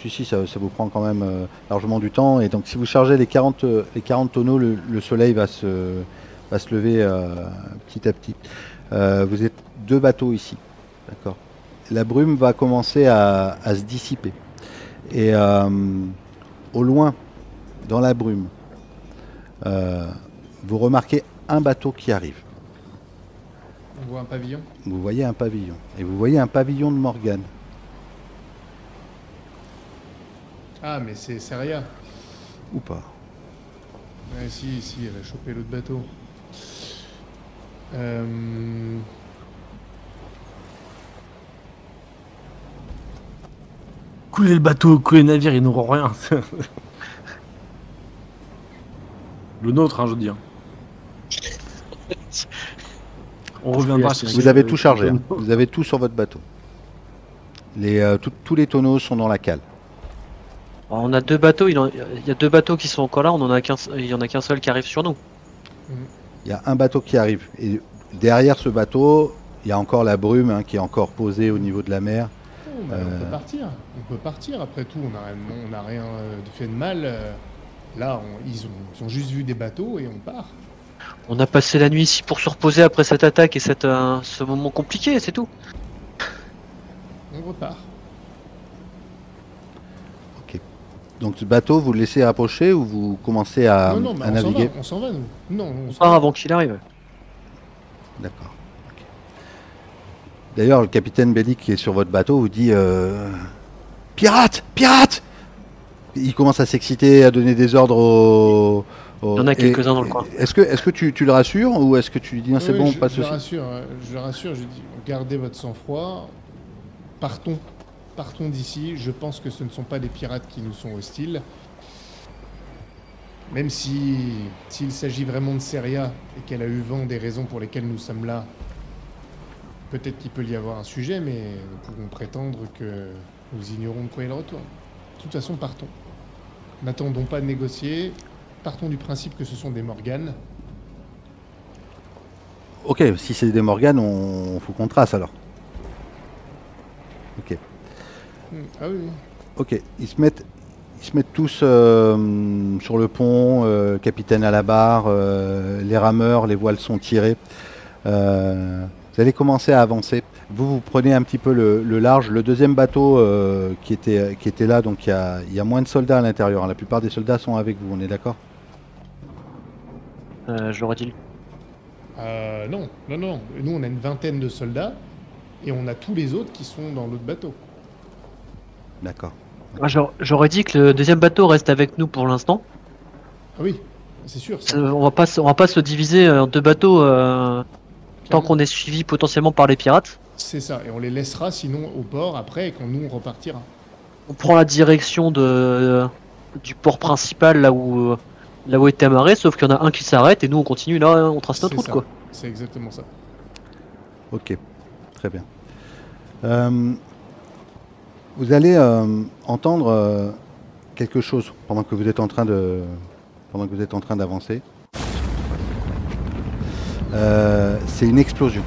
Si, ça vous prend quand même largement du temps. Et donc, si vous chargez les 40 tonneaux, le soleil va se lever petit à petit. Vous êtes deux bateaux ici. D'accord. La brume va commencer à se dissiper. Et au loin, dans la brume, vous remarquez un bateau qui arrive. On voit un pavillon. Vous voyez un pavillon. Et vous voyez un pavillon de Morgane. Ah, mais c'est Seria. Ou pas? Ouais, si, elle a chopé l'autre bateau. Couler le bateau, couler le navire, ils n'auront rien. Le nôtre, je veux dire. On reviendra. Vous avez tout chargé. Vous avez tout sur votre bateau. Tous les tonneaux sont dans la cale. Alors, on a 2 bateaux, il y a 2 bateaux qui sont encore là, il y en a qu'un seul qui arrive sur nous. Il y a un bateau qui arrive. Et derrière ce bateau, il y a encore la brume hein, qui est encore posée au niveau de la mer. On peut partir. On peut partir. Après tout, on n'a rien fait de mal. Là, ils ont juste vu des bateaux et on part. On a passé la nuit ici pour se reposer après cette attaque et ce moment compliqué, c'est tout. On repart. Ok. Donc ce bateau, vous le laissez approcher ou vous commencez à naviguer? On s'en va, nous. Non, on part avant qu'il arrive. D'accord. Okay. D'ailleurs, le capitaine Bellic qui est sur votre bateau vous dit Pirate! Pirate! Il commence à s'exciter, à donner des ordres Il y en a quelques-uns dans le coin. Est-ce que tu le rassures ou est-ce que tu lui dis non, c'est bon, pas de souci? Je le rassure, je lui dis gardez votre sang-froid, partons d'ici. Je pense que ce ne sont pas des pirates qui nous sont hostiles. Même s'il s'agit vraiment de Seria et qu'elle a eu vent des raisons pour lesquelles nous sommes là, peut-être qu'il peut y avoir un sujet, mais nous pouvons prétendre que nous ignorons de quoi il retourne. De toute façon, partons. N'attendons pas de négocier. Partons du principe que ce sont des Morganes. Ok, si c'est des Morganes, faut qu'on trace alors. Ok. Ah oui. Ok, ils se mettent tous sur le pont, capitaine à la barre, les rameurs, les voiles sont tirées. Vous allez commencer à avancer. Vous prenez un petit peu le large. Le deuxième bateau qui était là, donc il y a moins de soldats à l'intérieur. La plupart des soldats sont avec vous, on est d'accord? Je l'aurais dit. Non. Nous, on a une vingtaine de soldats et on a tous les autres qui sont dans l'autre bateau. D'accord. J'aurais dit que le deuxième bateau reste avec nous pour l'instant. Ah oui, c'est sûr. On va pas se diviser en 2 bateaux tant qu'on est suivi potentiellement par les pirates. C'est ça, et on les laissera sinon au port après, et quand nous on repartira. On prend la direction du port principal là où était amarré, sauf qu'il y en a un qui s'arrête et nous on continue là, on trace notre route quoi. C'est exactement ça. Ok, très bien. Vous allez entendre quelque chose pendant que vous êtes en train d'avancer. C'est une explosion.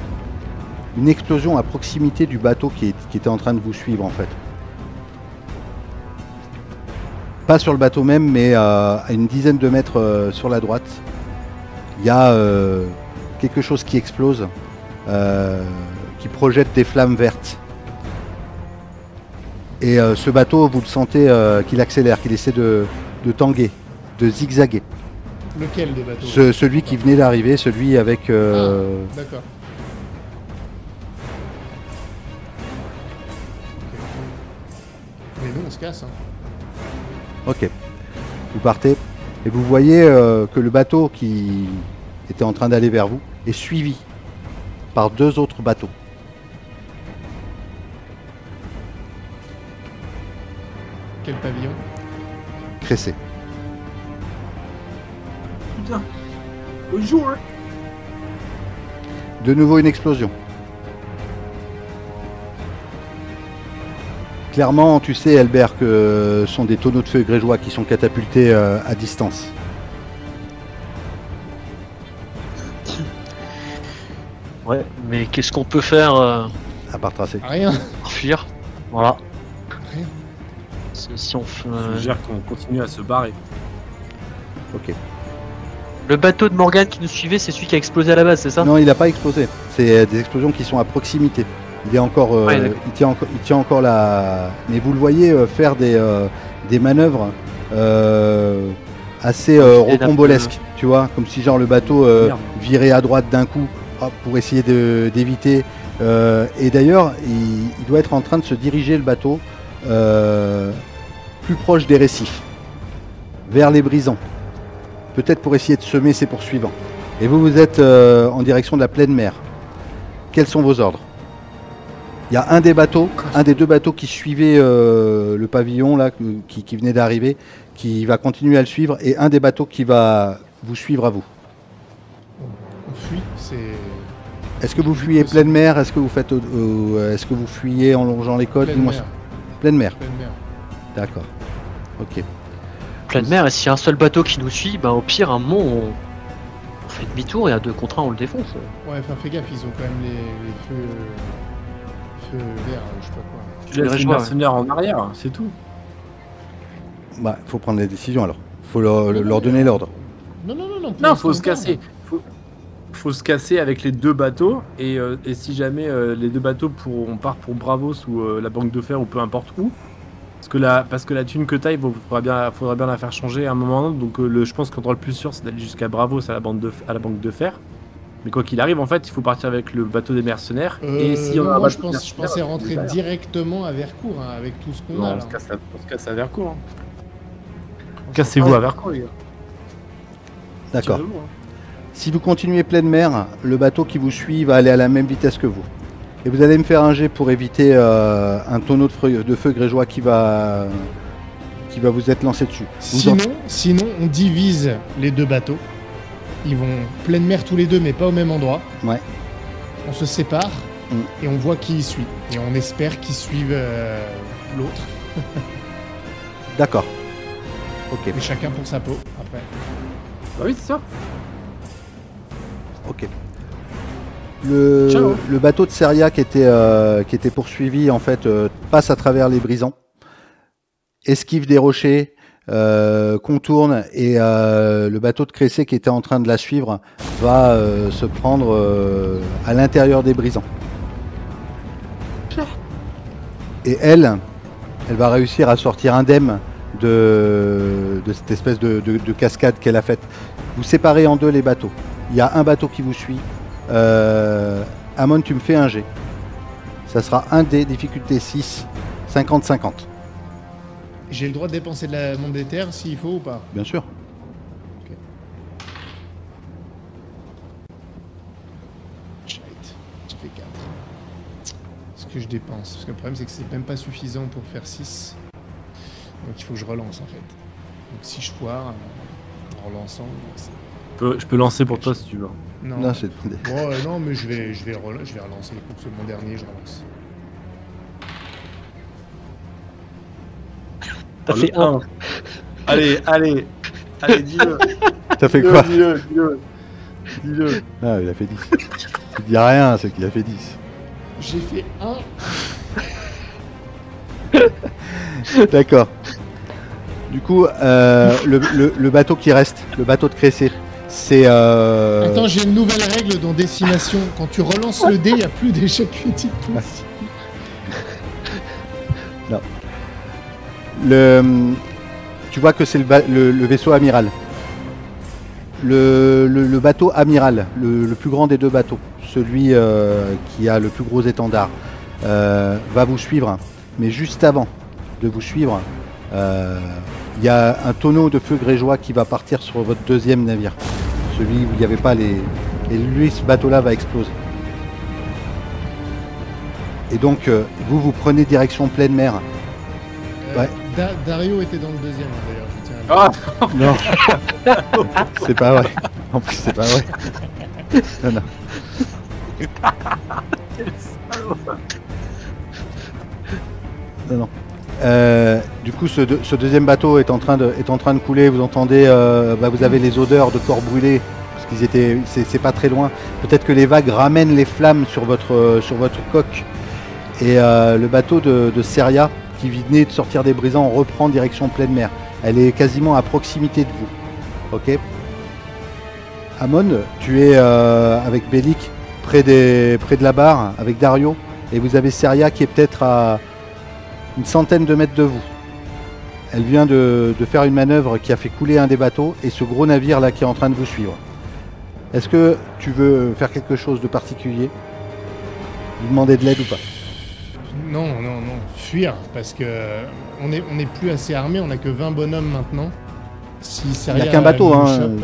Une explosion à proximité du bateau qui était en train de vous suivre en fait. Pas sur le bateau même, mais à une dizaine de mètres sur la droite. Il y a quelque chose qui explose, qui projette des flammes vertes. Et ce bateau, vous le sentez qu'il accélère, qu'il essaie de tanguer, de zigzaguer. Lequel des bateaux? Celui qui venait d'arriver, celui avec... D'accord. Mais nous on se casse. Ok. Vous partez et vous voyez que le bateau qui était en train d'aller vers vous est suivi par 2 autres bateaux. Quel pavillon? Cressé. Putain. Bonjour. De nouveau une explosion. Clairement, tu sais, Albert, que ce sont des tonneaux de feu grégeois qui sont catapultés à distance. Ouais, mais qu'est-ce qu'on peut faire à part tracer? Rien. Fuir. Voilà. Rien. Si on fait... Je suggère qu'on continue à se barrer. Ok. Le bateau de Morgane qui nous suivait, c'est celui qui a explosé à la base, c'est ça? Non, il n'a pas explosé. C'est des explosions qui sont à proximité. Il est encore, il tient encore la. Mais vous le voyez faire des manœuvres assez rocambolesques, tu vois, comme si genre le bateau virait à droite d'un coup pour essayer d'éviter. Et d'ailleurs, il doit être en train de se diriger le bateau plus proche des récifs, vers les brisants, peut-être pour essayer de semer ses poursuivants. Et vous êtes en direction de la pleine mer. Quels sont vos ordres? Il y a un des 2 bateaux qui suivait le pavillon là, qui venait d'arriver, qui va continuer à le suivre, et un des bateaux qui va vous suivre à vous. On fuit, Est-ce que vous fuyez pleine mer? Est-ce que vous faites, est-ce que vous fuyez en longeant les côtes? Pleine mer. Pleine mer. Pleine mer. D'accord. Ok. Pleine mer, et s'il y a un seul bateau qui nous suit, bah au pire, à un moment, on fait demi-tour et à 2 contre 1, on le défonce. Ouais, enfin fais gaffe, ils ont quand même les feux verts, je sais pas quoi. Tu laisses les mercenaires en arrière, c'est tout. Bah, faut prendre les décisions alors. Faut leur donner l'ordre. Non, faut se casser. Faut se casser avec les 2 bateaux et si jamais les 2 bateaux on part pour Bravos ou la Banque de Fer ou peu importe où. Parce que la thune que t'as, faudra bien la faire changer à un moment. Donc je pense qu'endroit le plus sûr, c'est d'aller jusqu'à Bravos à la Banque de Fer. Mais quoi qu'il arrive, en fait, il faut partir avec le bateau des mercenaires. Et si on a moi, je pensais rentrer directement à Vercourt, hein, avec tout ce qu'on a. On se casse à Vercourt. Hein. Cassez-vous à Vercourt, les gars. D'accord. Si vous continuez pleine mer, le bateau qui vous suit va aller à la même vitesse que vous. Et vous allez me faire un jet pour éviter un tonneau de feu grégeois qui va vous être lancé dessus. Sinon, on divise les 2 bateaux. Ils vont pleine mer tous les 2, mais pas au même endroit. Ouais. On se sépare et on voit qui y suit. Et on espère qu'ils suivent l'autre. D'accord. Ok. Mais chacun pour sa peau, après. Bah oui, c'est ça. Ok. Le bateau de Seria qui était poursuivi, en fait, passe à travers les brisants, esquive des rochers, contourne, et le bateau de Cressé qui était en train de la suivre va se prendre à l'intérieur des brisants. Et elle va réussir à sortir indemne de cette espèce de cascade qu'elle a faite. Vous séparez en 2 les bateaux. Il y a un bateau qui vous suit. Amon, tu me fais un G. Ça sera un dé, difficulté 6, 50-50. J'ai le droit de dépenser de la monnaie des terres s'il faut ou pas? Bien sûr. Ok. J'ai fait 4. Ce que je dépense. Parce que le problème, c'est que c'est même pas suffisant pour faire 6. Donc il faut que je relance en fait. Donc si je foire, en relançant, je peux lancer pour toi si tu veux. Non, c'est... non, mais je vais relancer. Pour que c'est mon dernier, je relance. T'as fait 1. Allez, dis-le. T'as fait quoi? Dis-le. Ah, il a fait 10. Il dit rien, c'est qu'il a fait 10. J'ai fait 1. D'accord. Du coup, le bateau qui reste, le bateau de Cressé, c'est... Attends, j'ai une nouvelle règle dans Décimation. Quand tu relances le dé, il n'y a plus d'échec critique possible. Non. Tu vois que c'est le vaisseau amiral. Le bateau amiral, le plus grand des 2 bateaux, celui qui a le plus gros étendard, va vous suivre. Mais juste avant de vous suivre, il y a un tonneau de feu grégeois qui va partir sur votre 2e navire. Celui où il n'y avait pas les... Et lui, ce bateau-là va exploser. Et donc, vous prenez direction pleine mer. Ouais. Dario était dans le 2e, d'ailleurs. Non. C'est pas vrai. En plus, c'est pas vrai. Non. Non. Du coup, ce 2e bateau est en train de couler. Vous entendez, vous avez les odeurs de corps brûlés parce qu'ils étaient, c'est pas très loin. Peut-être que les vagues ramènent les flammes sur votre coque. Et le bateau de Seria, qui venait de sortir des brisants, reprend direction pleine mer. Elle est quasiment à proximité de vous. Ok. Amon, tu es avec Bellic près de la barre avec Dario, et vous avez Seria qui est peut-être à une centaine de mètres de vous. Elle vient de faire une manœuvre qui a fait couler un des bateaux et ce gros navire là qui est en train de vous suivre. Est-ce que tu veux faire quelque chose de particulier? Lui demander de l'aide ou pas? Non, fuir, parce que on est plus assez armés, on a que 20 bonhommes maintenant. Si Seria, il n'y a qu'un bateau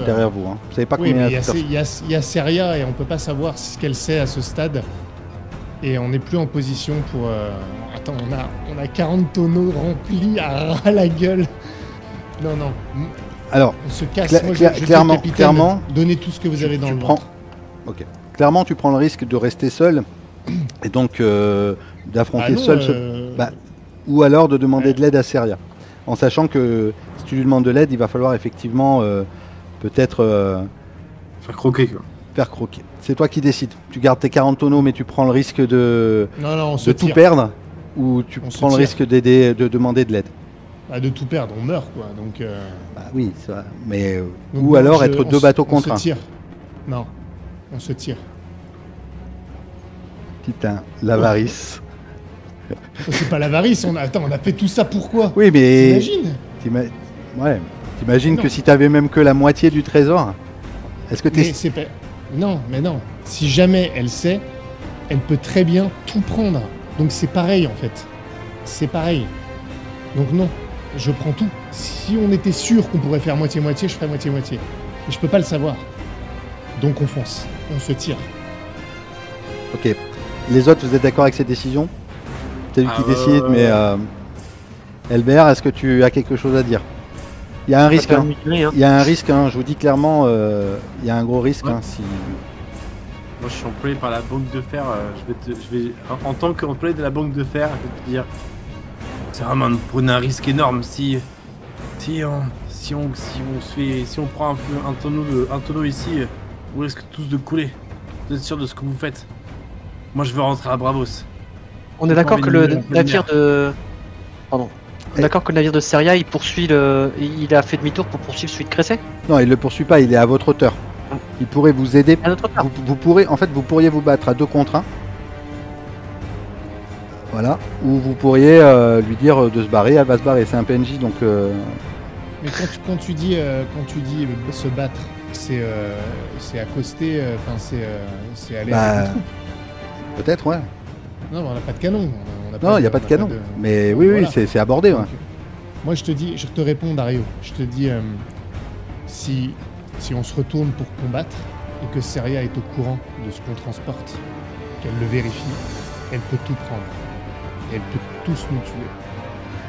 derrière vous. Vous savez pas combien il y a Seria et on peut pas savoir ce qu'elle sait à ce stade. Et on n'est plus en position pour... Attends, on a 40 tonneaux remplis à ras la gueule. Non. Alors, on se casse. clairement, donnez tout ce que vous avez dans le ventre. Ok. Clairement, tu prends le risque de rester seul et donc d'affronter seul ou alors de demander de l'aide à Seria. En sachant que si tu lui demandes de l'aide, il va falloir effectivement peut-être faire croquer quoi. Faire croquer. C'est toi qui décides. Tu gardes tes 40 tonneaux, mais tu prends le risque de tout perdre, ou tu prends le risque d'aider, de demander de l'aide. Bah, de tout perdre, on meurt quoi. Donc. Bah oui, ça va. Mais ou alors être deux bateaux contre un. On se tire. Non, on se tire. Putain, l'avarice. C'est pas l'avarice. On a fait tout ça pourquoi? Oui, mais. T'imagines que si t'avais même que la moitié du trésor, est-ce que t'es. Non, mais non. Si jamais elle sait, elle peut très bien tout prendre. Donc c'est pareil en fait. C'est pareil. Donc non, je prends tout. Si on était sûr qu'on pourrait faire moitié-moitié, je ferais moitié-moitié. Mais je peux pas le savoir. Donc on fonce. On se tire. Ok. Les autres, vous êtes d'accord avec cette décision? C'est lui qui décide, mais... Elbert, est-ce que tu as quelque chose à dire? Il y a un risque, hein. Il y a un risque, hein. Je vous dis clairement, il y a un gros risque, hein, si... Moi, je suis employé par la banque de fer. Je vais, en tant qu'employé de la banque de fer, je vais te dire, c'est vraiment prendre un risque énorme si on prend un tonneau ici, vous risquez tous de couler. Vous êtes sûr de ce que vous faites? Moi, je veux rentrer à Bravos. On est d'accord que le navire de... Pardon. On est d'accord que le navire de Seria, il a fait demi-tour pour poursuivre celui de Cressé? Non, il le poursuit pas, il est à votre hauteur. Il pourrait vous aider. À notre hauteur. Vous pourriez vous battre à 2 contre 1. Voilà. Ou vous pourriez lui dire de se barrer, elle va se barrer. C'est un PNJ, donc... Mais quand tu dis se battre, c'est accoster, c'est aller avec les troupes. Peut-être, ouais. Non, mais on n'a pas de canon. Non, il n'y a pas de canon. Mais oui, voilà. C'est abordé. Ouais. Moi, je te réponds, Dario. Je te dis, si on se retourne pour combattre et que Seria est au courant de ce qu'on transporte, qu'elle le vérifie, elle peut tout prendre. Et elle peut tous nous tuer.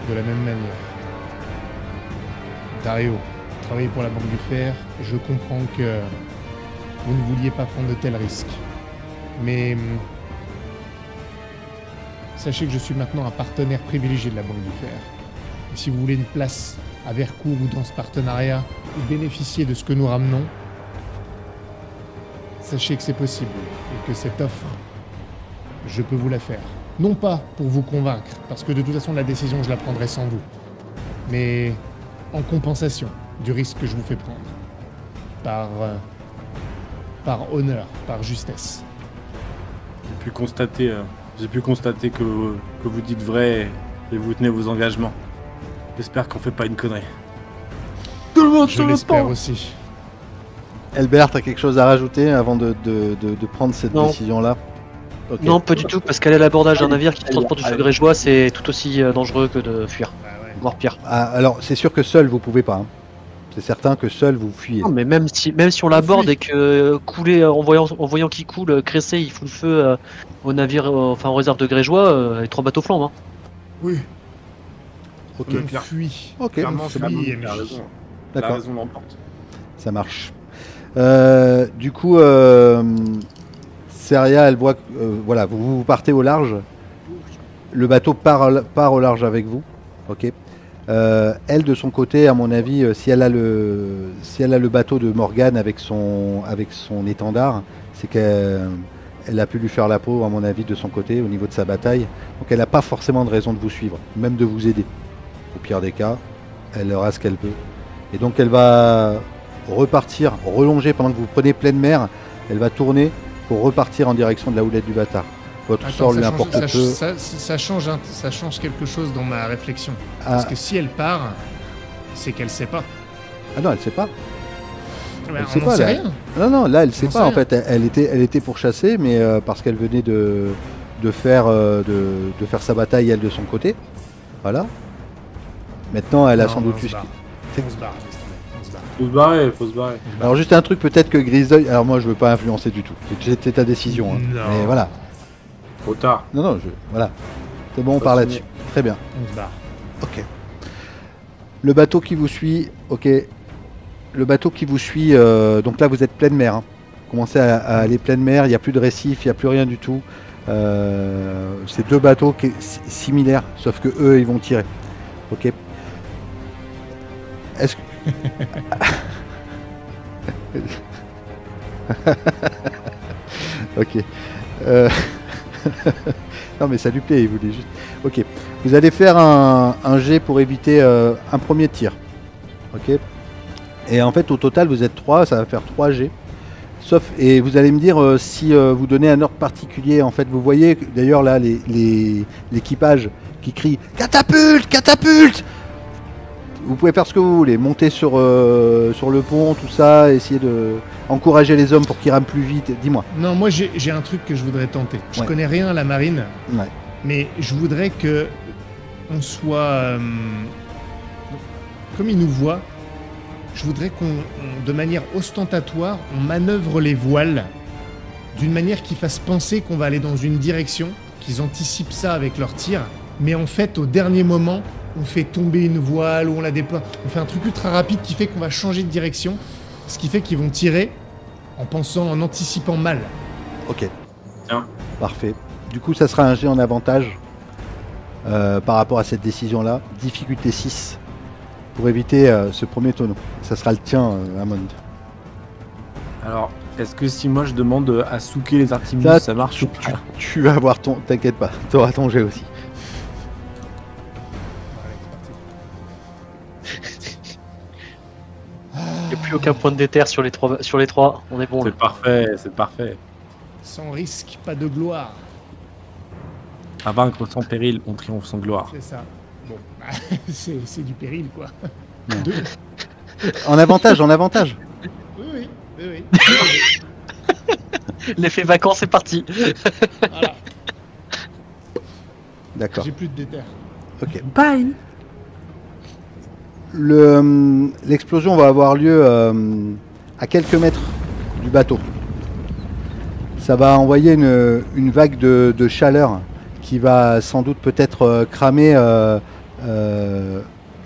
De la même manière. Dario, vous travaillez pour la Banque du Fer. Je comprends que vous ne vouliez pas prendre de tels risques. Mais... sachez que je suis maintenant un partenaire privilégié de la Banque du Fer. Et si vous voulez une place à Vercourt ou dans ce partenariat, ou bénéficier de ce que nous ramenons, sachez que c'est possible et que cette offre, je peux vous la faire. Non pas pour vous convaincre, parce que de toute façon la décision je la prendrai sans vous, mais en compensation du risque que je vous fais prendre, par honneur, par justesse. J'ai pu constater que vous dites vrai et vous tenez vos engagements. J'espère qu'on fait pas une connerie. Tout le monde je l'espère aussi. Elbert, t'as quelque chose à rajouter avant de prendre cette décision-là? Okay. Non, pas du tout, parce qu'aller à l'abordage d'un navire qui transporte du feu grégeois, c'est tout aussi dangereux que de fuir. Voire pire. Ah, alors, c'est sûr que seul, vous pouvez pas. Hein. C'est certain que seul, vous fuyez. Non, mais même si on l'aborde et que couler, en voyant qu'il coule, Cressé, il fout le feu au navire, aux réserves de grégeois, les 3 bateaux flambent. Hein. Oui. Ok. On fuit. Ok. Clairement, c'est bon. la raison. D'accord. La raison l'emporte. Ça marche. Du coup, Seria, elle voit que voilà, vous partez au large. Le bateau part au large avec vous. Ok. Elle, de son côté, à mon avis, si elle a le bateau de Morgane avec son étendard, c'est qu'elle a pu lui faire la peau, à mon avis, de son côté, au niveau de sa bataille. Donc elle n'a pas forcément de raison de vous suivre, même de vous aider. Au pire des cas, elle aura ce qu'elle veut. Et donc elle va repartir, relonger pendant que vous prenez pleine mer. Elle va tourner pour repartir en direction de la houlette du bâtard. Votre sort lui importe peu. Ça change quelque chose dans ma réflexion. Parce que si elle part, c'est qu'elle sait pas. Ah non, elle sait pas. Elle sait pas, rien. Non, là, elle sait pas. En fait, elle était pour chasser, mais parce qu'elle venait de faire sa bataille, elle, de son côté. Voilà. Maintenant, elle a sans doute eu ce qu'il... Faut se barrer. Alors, juste un truc, peut-être que Grisoy... Alors, moi, je veux pas influencer du tout. C'était ta décision. Hein. Mais voilà. Trop tard. Non, voilà. C'est bon, on part là-dessus. Très bien. On se barre. Ok. Le bateau qui vous suit, ok. Le bateau qui vous suit, donc là vous êtes pleine mer. Hein. Vous commencez à aller pleine mer, il n'y a plus de récif, il n'y a plus rien du tout. C'est 2 bateaux similaires, sauf que eux ils vont tirer. Ok. Est-ce que... Ok. Non mais ça lui plaît, il voulait juste... Ok. Vous allez faire un jet pour éviter un premier tir. Ok. Et en fait au total vous êtes 3, ça va faire 3 jets. Sauf, et vous allez me dire si vous donnez un ordre particulier. En fait vous voyez d'ailleurs là l'équipage qui crie « Catapulte, catapulte !» Vous pouvez faire ce que vous voulez, monter sur le pont, tout ça, essayer de encourager les hommes pour qu'ils rament plus vite. Dis-moi. Non, moi j'ai un truc que je voudrais tenter. Je connais rien à la marine, mais je voudrais que on soit comme ils nous voient. Je voudrais de manière ostentatoire, on manœuvre les voiles d'une manière qui fasse penser qu'on va aller dans une direction, qu'ils anticipent ça avec leurs tirs, mais en fait au dernier moment, on fait tomber une voile ou on la déploie. On fait un truc ultra rapide qui fait qu'on va changer de direction, ce qui fait qu'ils vont tirer en anticipant mal. Ok. Tiens. Parfait. Du coup, ça sera un jet en avantage par rapport à cette décision-là. Difficulté 6 pour éviter ce premier tonneau. Ça sera le tien, Amond. Alors, est-ce que si moi je demande à souquer les artimules, ça marche? Tu vas avoir ton... T'inquiète pas, t'auras ton jet aussi. Il n'y a plus aucun point de déter sur les trois, on est bon. C'est parfait, c'est parfait. Sans risque, pas de gloire. À vaincre sans péril, on triomphe sans gloire. C'est ça. Bon, c'est du péril, quoi. En avantage, en avantage. Oui. L'effet vacances est parti. Voilà. D'accord. J'ai plus de déter. Ok. Bye. L'explosion va avoir lieu à quelques mètres du bateau. Ça va envoyer une vague de chaleur qui va sans doute peut-être cramer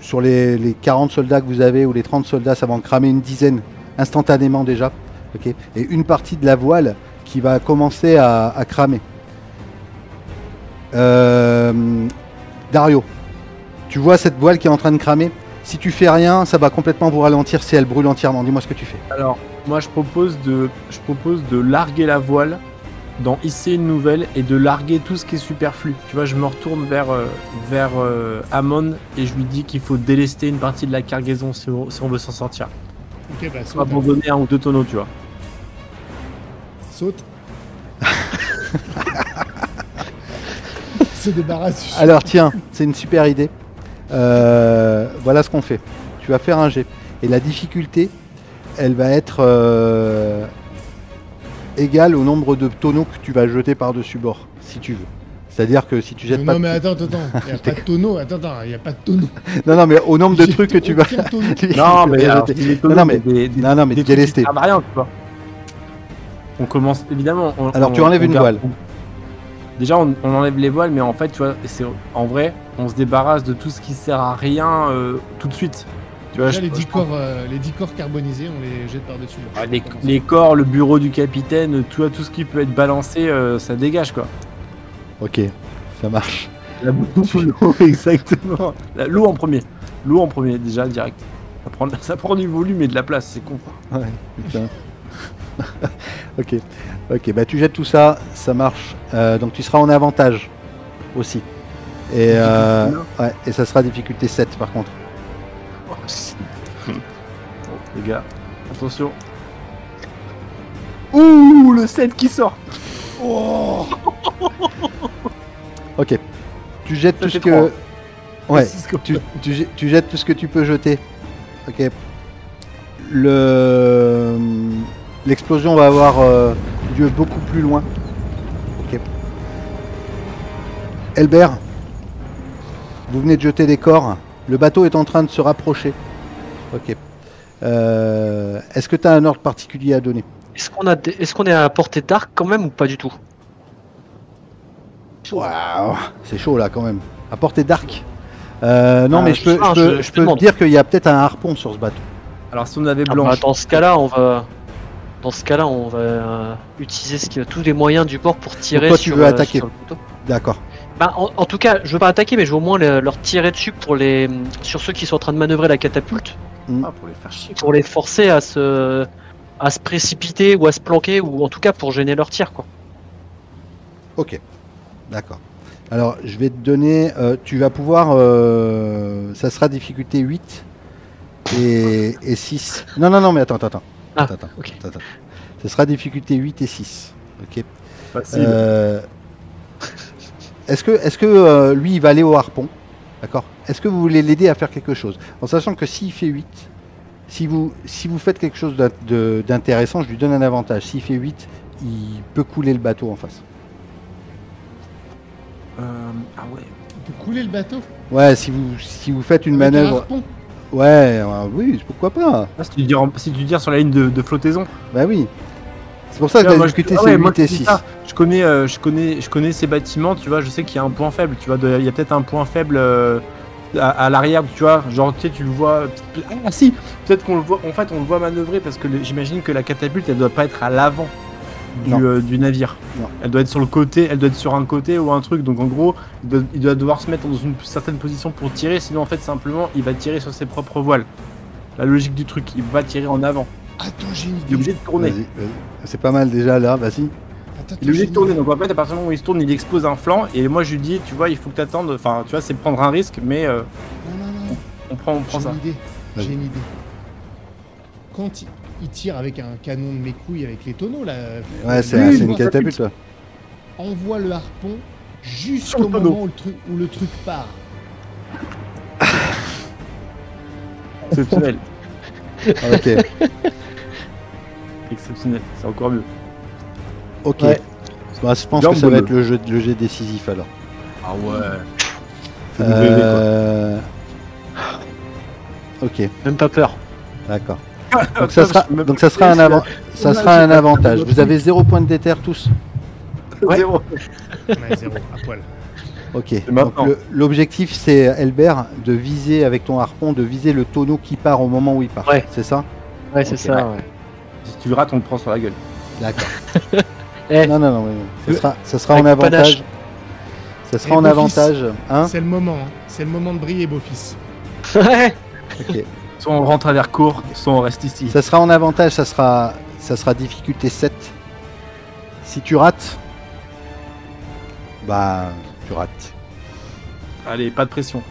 sur les 40 soldats que vous avez ou les 30 soldats, ça va en cramer une dizaine instantanément déjà. Okay. Et une partie de la voile qui va commencer à cramer. Dario, tu vois cette voile qui est en train de cramer? Si tu fais rien, ça va complètement vous ralentir si elle brûle entièrement. Dis-moi ce que tu fais. Alors, moi je propose de larguer la voile, d'en hisser une nouvelle et de larguer tout ce qui est superflu. Tu vois, je me retourne vers Amon et je lui dis qu'il faut délester une partie de la cargaison si on veut s'en sortir. Ok, bah saute. Abandonner 1 ou 2 tonneaux, tu vois. Saute. Se débarrasse. Alors tiens, c'est une super idée. Voilà ce qu'on fait. Tu vas faire un jet. Et la difficulté, elle va être égale au nombre de tonneaux que tu vas jeter par-dessus bord, si tu veux. C'est-à-dire que si tu jettes pas... Non mais attends, il n'y a pas de tonneau. Attends, il n'y a pas de tonneau. Non mais au nombre de trucs que tu vas... Non mais délester. Ça sert à rien, tu vois. On commence, évidemment... Alors tu enlèves une voile. Déjà on enlève les voiles, mais en fait, tu vois, en vrai, on se débarrasse de tout ce qui sert à rien tout de suite. Tu vois, déjà, les 10 corps carbonisés, on les jette par-dessus. Les corps, le bureau du capitaine, tout ce qui peut être balancé, ça dégage, quoi. Ok, ça marche. La bouffe, l'eau, exactement. L'eau en premier. L'eau en premier, déjà, direct. Ça prend du volume et de la place, c'est con. Ouais, putain. Ok, bah tu jettes tout ça, ça marche. Donc tu seras en avantage aussi. Et ça sera difficulté 7 par contre. Oh, bon, les gars, attention. Ouh, le 7 qui sort. Oh. Ok, tu jettes tout ce que... Ouais, tu jettes tout ce que tu peux jeter. Ok. L'explosion va avoir lieu beaucoup plus loin. Ok. Elbert, vous venez de jeter des corps. Le bateau est en train de se rapprocher. Ok. Est-ce que tu as un ordre particulier à donner? Est-ce qu'on est à portée d'arc quand même ou pas du tout? Waouh, c'est chaud là quand même. À portée d'arc. Non mais je peux te dire qu'il y a peut-être un harpon sur ce bateau. Alors si on avait blanche. Bah, dans ce cas-là, on va utiliser tous les moyens du bord pour tirer. Donc toi, tu veux attaquer. D'accord. Bah, en tout cas, je veux pas attaquer, mais je veux au moins leur tirer dessus sur ceux qui sont en train de manœuvrer la catapulte. Ah, pour les faire chier. Pour les forcer à se précipiter ou à se planquer, ou en tout cas pour gêner leur tir, quoi. Ok, d'accord. Alors, je vais te donner... tu vas pouvoir... ça sera difficulté 8 et 6. Non, mais attends. Ah, Attends. ok. Ça sera difficulté 8 et 6. Ok. Facile. Est-ce que lui, il va aller au harpon? D'accord. Est-ce que vous voulez l'aider à faire quelque chose? En sachant que s'il fait 8, si vous faites quelque chose d'intéressant, je lui donne un avantage. S'il fait 8, il peut couler le bateau en face. Ah ouais. On peut couler le bateau. Ouais, si vous faites une Avec un manœuvre... harpon. Ouais, oui, pourquoi pas. Ah, si tu tires sur la ligne de flottaison. Bah oui. C'est pour ça que j'ai discuté ces 8 et 6. Je connais ces bâtiments, tu vois, je sais qu'il y a un point faible, tu vois, il y a peut-être un point faible à l'arrière, tu vois, genre tu le vois. Ah si, peut-être qu'on le voit, en fait on le voit manœuvrer parce que j'imagine que la catapulte elle doit pas être à l'avant du navire. Non. Elle doit être sur le côté, elle doit être sur un côté ou un truc, donc en gros il doit devoir se mettre dans une certaine position pour tirer, sinon en fait simplement il va tirer sur ses propres voiles. La logique du truc, il va tirer en avant. Attends, j'ai une Il est idée. obligé de tourner. Vas-y. C'est pas mal déjà là, vas-y. Attends, Il est obligé j'ai de une tourner, idée. donc en fait à partir du moment où il se tourne, il expose un flanc et moi je lui dis, tu vois, il faut que t'attendes, enfin tu vois, c'est prendre un risque, mais Non. on prend J'ai ça. une idée. Vas-y. J'ai une idée. Quand il tire avec un canon de mes couilles avec les tonneaux là. Ouais, c'est Oui, une bon, catapulte. Ouais. Envoie le harpon Sur jusqu'au le tonneau. moment où le truc part. Exceptionnel. Ok, Exceptionnel, c'est encore mieux. ok. Ouais. Bah, je pense Bien que ça va bonne. être le jet décisif alors. Ah ouais. Fais-nous rêver, Euh... Ok, Même pas peur. d'accord. quoi. Donc ça sera un avantage. Vous avez 0 point de déter tous. Ouais. Zéro. Ouais, 0 à poil. Ok. maintenant. Donc l'objectif c'est Elbert de viser avec ton harpon, de viser le tonneau qui part au moment où il part. Ouais. C'est ça? Ouais, c'est Ok. ça, ouais. Si tu le rates, on te prend sur la gueule. D'accord. Eh, Non. Ça sera en Avec panache. avantage. Ça sera Et en beau avantage. Hein? C'est le moment. Hein. C'est le moment de briller, beau-fils. ouais. Ok. Soit on rentre à l'air court, soit on reste ici. Ça sera en avantage, ça sera difficulté 7. Si tu rates, bah tu rates. Allez, pas de pression.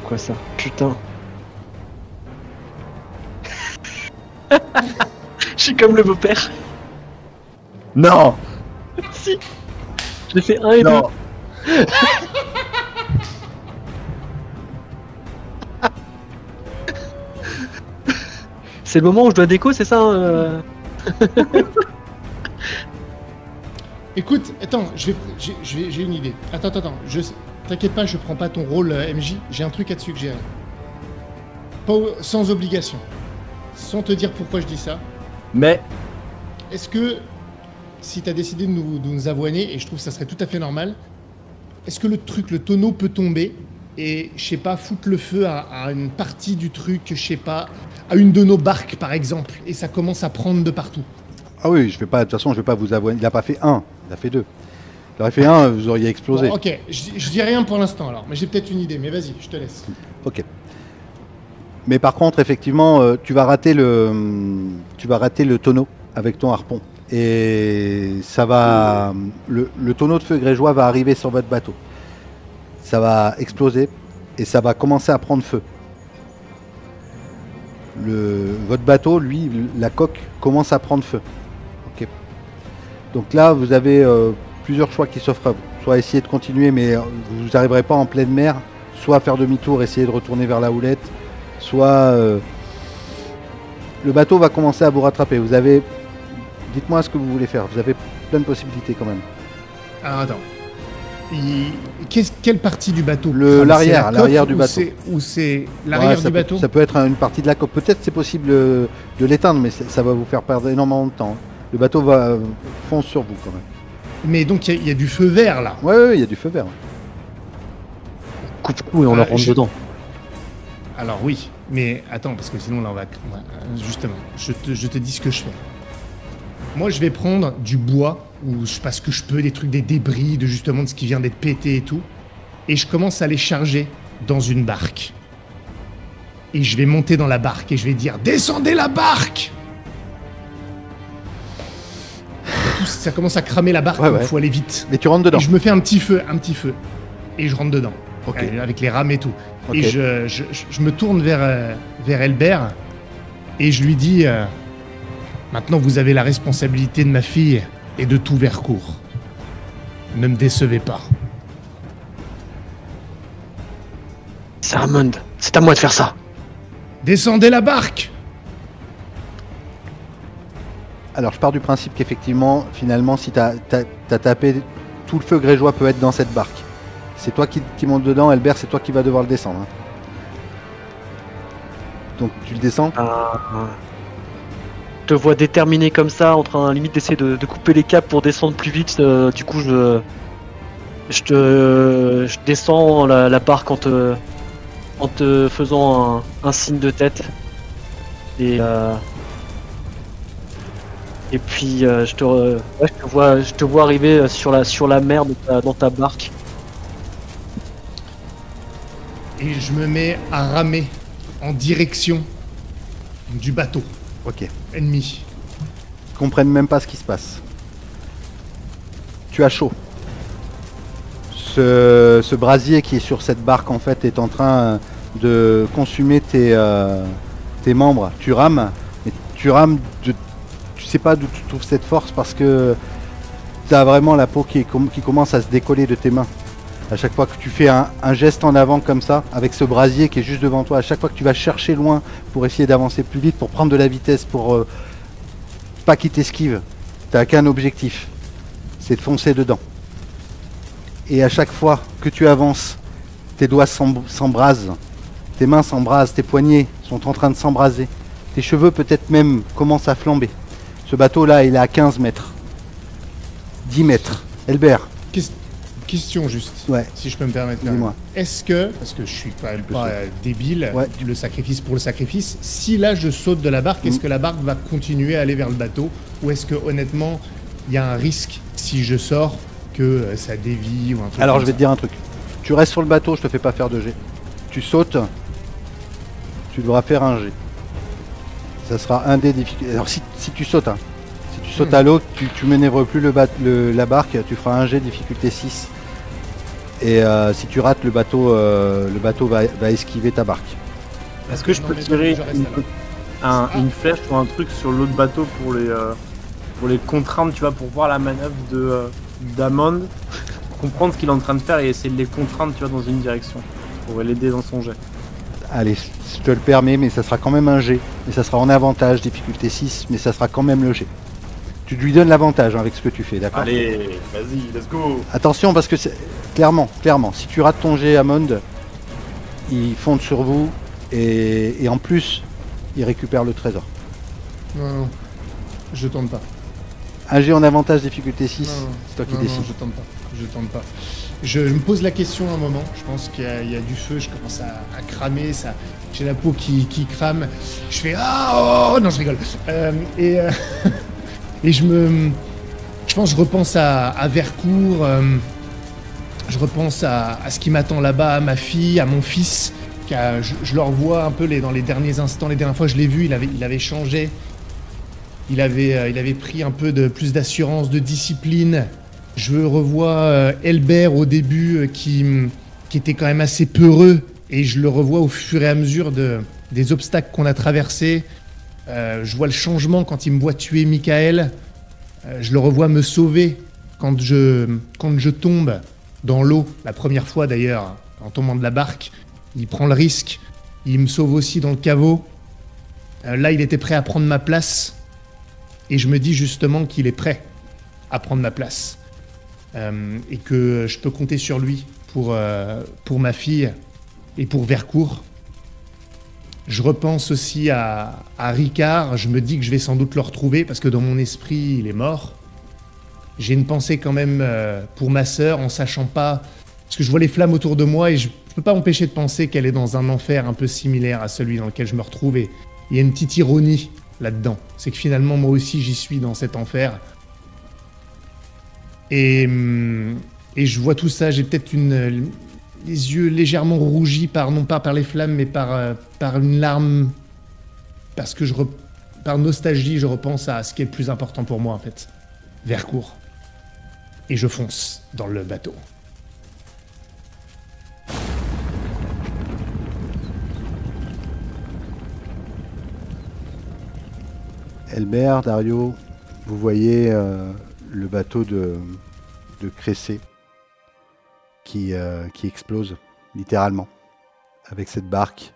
Quoi ça? Putain. Je suis comme le beau-père. Non. Si. J'ai fait 1 et 2. Non. C'est le moment où je dois déco, c'est ça Écoute, attends, j'ai une idée. Attends. T'inquiète pas, je prends pas ton rôle MJ. J'ai un truc à te suggérer. Sans obligation. Sans te dire pourquoi je dis ça. Mais Est-ce que, si t'as décidé de nous avoiner, et je trouve que ça serait tout à fait normal, est-ce que le tonneau peut tomber et, je sais pas, foutre le feu à une partie du truc, je sais pas, à une de nos barques par exemple, et ça commence à prendre de partout? Ah oui, de toute façon, je vais pas vous avouer. Il a pas fait 1, il a fait 2. Il aurait fait 1, vous auriez explosé. Bon, ok, je dis rien pour l'instant alors, mais j'ai peut-être une idée, mais vas-y, je te laisse. Ok. Mais par contre, effectivement, tu vas rater le tonneau avec ton harpon. Et ça va. Le tonneau de feu grégeois va arriver sur votre bateau. Ça va exploser et ça va commencer à prendre feu. Votre bateau, lui, la coque commence à prendre feu. Ok. Donc là, vous avez plusieurs choix qui s'offrent à vous. Soit essayer de continuer, mais vous n'arriverez pas en pleine mer. Soit faire demi-tour, essayer de retourner vers la houlette. Soit le bateau va commencer à vous rattraper. Vous avez... Dites-moi ce que vous voulez faire. Vous avez plein de possibilités quand même. Alors attends. Quelle partie du bateau? L'arrière, C'est la l'arrière coque du bateau. Ou c'est l'arrière Ouais, du bateau? Ça peut être une partie de la coque. Peut-être c'est possible de l'éteindre, mais ça va vous faire perdre énormément de temps. Le bateau va fonce sur vous quand même. Mais donc il y a du feu vert là. Ouais, il y a du feu vert. Coupe-coup et on leur rentre dedans. Alors oui, mais attends, parce que sinon là on va justement, je te dis ce que je fais. Moi je vais prendre du bois, ou je passe que je peux, des trucs, des débris, de ce qui vient d'être pété et tout. et je commence à les charger dans une barque. Et je vais monter dans la barque et je vais dire « Descendez la barque !» Ça commence à cramer la barque, il faut aller vite. Mais tu rentres dedans. Et je me fais un petit feu. Et je rentre dedans, avec les rames et tout. Et je me tourne vers Elbert et je lui dis maintenant vous avez la responsabilité de ma fille et de tout Vercourt. Ne me décevez pas. C'est Hammond, c'est à moi de faire ça. Descendez la barque! Alors, je pars du principe qu'effectivement, finalement, si t'as tapé, tout le feu grégeois peut être dans cette barque. C'est toi qui monte dedans, Elbert, c'est toi qui vas devoir le descendre. Hein. Donc, tu le descends. Je te vois déterminé comme ça, en train limite d'essayer de couper les câbles pour descendre plus vite. Du coup, je descends la barque en te faisant un signe de tête. Et puis je te vois arriver sur la mer dans ta barque. Et je me mets à ramer en direction du bateau. Ok. Ennemi. Ils comprennent même pas ce qui se passe. Tu as chaud. Ce brasier qui est sur cette barque en fait est en train de consumer tes membres. Tu rames, mais tu rames tu sais pas d'où tu trouves cette force parce que tu as vraiment la peau qui commence à se décoller de tes mains. À chaque fois que tu fais un geste en avant comme ça, avec ce brasier qui est juste devant toi, à chaque fois que tu vas chercher loin pour essayer d'avancer plus vite, pour prendre de la vitesse, pour pas qu'il t'esquive, tu n'as qu'un objectif, c'est de foncer dedans. Et à chaque fois que tu avances, tes doigts s'embrasent, tes mains s'embrasent, tes poignets sont en train de s'embraser, tes cheveux peut-être même commencent à flamber. Ce bateau-là, il est à 15 mètres. 10 mètres. Elbert. Question juste, si je peux me permettre. Dis-moi. Est-ce que, parce que je suis quand même pas débile, le sacrifice pour le sacrifice, si là je saute de la barque, est-ce que la barque va continuer à aller vers le bateau? Ou est-ce que honnêtement, il y a un risque, si je sors, que ça dévie ou un truc? Alors je vais te dire un truc. Tu restes sur le bateau, je te fais pas faire de jet. Tu sautes, tu devras faire un jet. Ça sera un des difficultés. Alors si tu sautes, si tu sautes à l'eau, tu manœuvres plus la barque, tu feras un jet difficulté 6. Et si tu rates, le bateau va esquiver ta barque. Est-ce que je peux tirer une flèche ou un truc sur l'autre bateau pour les contraindre, tu vois, pour voir la manœuvre d'Hammond, comprendre ce qu'il est en train de faire et essayer de les contraindre, tu vois, dans une direction, pour l'aider dans son jet. Allez, je te le permets, mais ça sera quand même un jet. Mais ça sera en avantage, difficulté 6, mais ça sera quand même le jet. Tu lui donnes l'avantage avec ce que tu fais, d'accord? Allez, vas-y, let's go. Attention, parce que clairement, si tu rates ton jet, Hammond, il fonde sur vous et en plus, il récupère le trésor. Non, je tente pas. Un jet en avantage, difficulté 6, c'est toi qui décides. Non, je tente pas. Je me pose la question un moment, je pense qu'il y a du feu, je commence à cramer, j'ai la peau qui crame, je fais non, je rigole. Et je pense, je repense à Vercourt, je repense à ce qui m'attend là-bas, à ma fille, à mon fils, je le revois un peu dans les derniers instants, les dernières fois je l'ai vu, il avait changé, il avait pris un peu plus d'assurance, de discipline. Je revois Elbert au début qui était quand même assez peureux et je le revois au fur et à mesure des obstacles qu'on a traversés. Je vois le changement quand il me voit tuer Michael. Je le revois me sauver quand je tombe dans l'eau, la première fois d'ailleurs, en tombant de la barque. Il prend le risque, il me sauve aussi dans le caveau. Là, il était prêt à prendre ma place et je me dis justement qu'il est prêt à prendre ma place. Et que je peux compter sur lui pour ma fille et pour Vercourt. Je repense aussi à Ricard, je me dis que je vais sans doute le retrouver parce que dans mon esprit, il est mort. J'ai une pensée quand même pour ma sœur en sachant pas... Parce que je vois les flammes autour de moi et je peux pas m'empêcher de penser qu'elle est dans un enfer un peu similaire à celui dans lequel je me retrouve. Et il y a une petite ironie là-dedans. C'est que finalement, moi aussi, j'y suis dans cet enfer. Et je vois tout ça, j'ai peut-être les yeux légèrement rougis non pas par les flammes, mais par une larme. Parce que par nostalgie, je repense à ce qui est le plus important pour moi, en fait. Vercourt. Et je fonce dans le bateau. Elbert, Dario, vous voyez le bateau de Cressé qui explose, littéralement, avec cette barque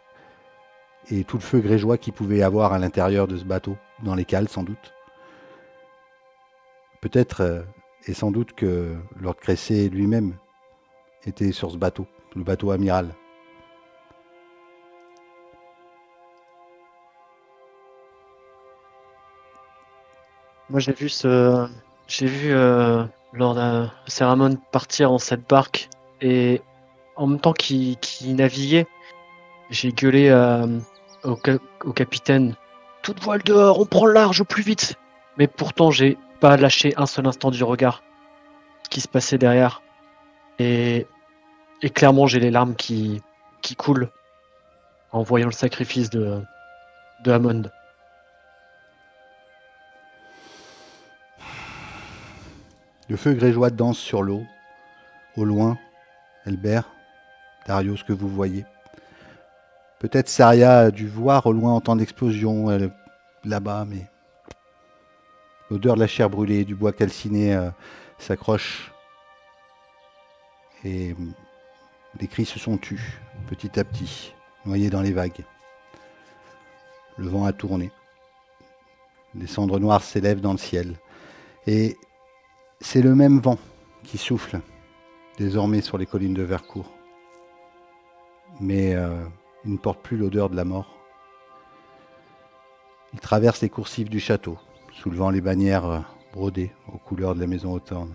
et tout le feu grégeois qu'il pouvait y avoir à l'intérieur de ce bateau, dans les cales sans doute. Peut-être et sans doute que Lord Cressé lui-même était sur ce bateau, le bateau amiral. Moi j'ai vu Lord Ceramon partir en cette barque et en même temps qu'il naviguait, j'ai gueulé au capitaine « Toute voile dehors, on prend le large au plus vite !» Mais pourtant j'ai pas lâché un seul instant du regard ce qui se passait derrière. Et clairement j'ai les larmes qui coulent en voyant le sacrifice de Hammond. Le feu grégeois danse sur l'eau. Au loin, Elbert, Dario, ce que vous voyez. Peut-être Saria a dû voir au loin entendre l'explosion là-bas, mais l'odeur de la chair brûlée, du bois calciné s'accroche. Et les cris se sont tus, petit à petit, noyés dans les vagues. Le vent a tourné. Les cendres noires s'élèvent dans le ciel. Et c'est le même vent qui souffle désormais sur les collines de Vercourt. Mais il ne porte plus l'odeur de la mort. Il traverse les coursives du château, soulevant les bannières brodées aux couleurs de la maison Hawthorne.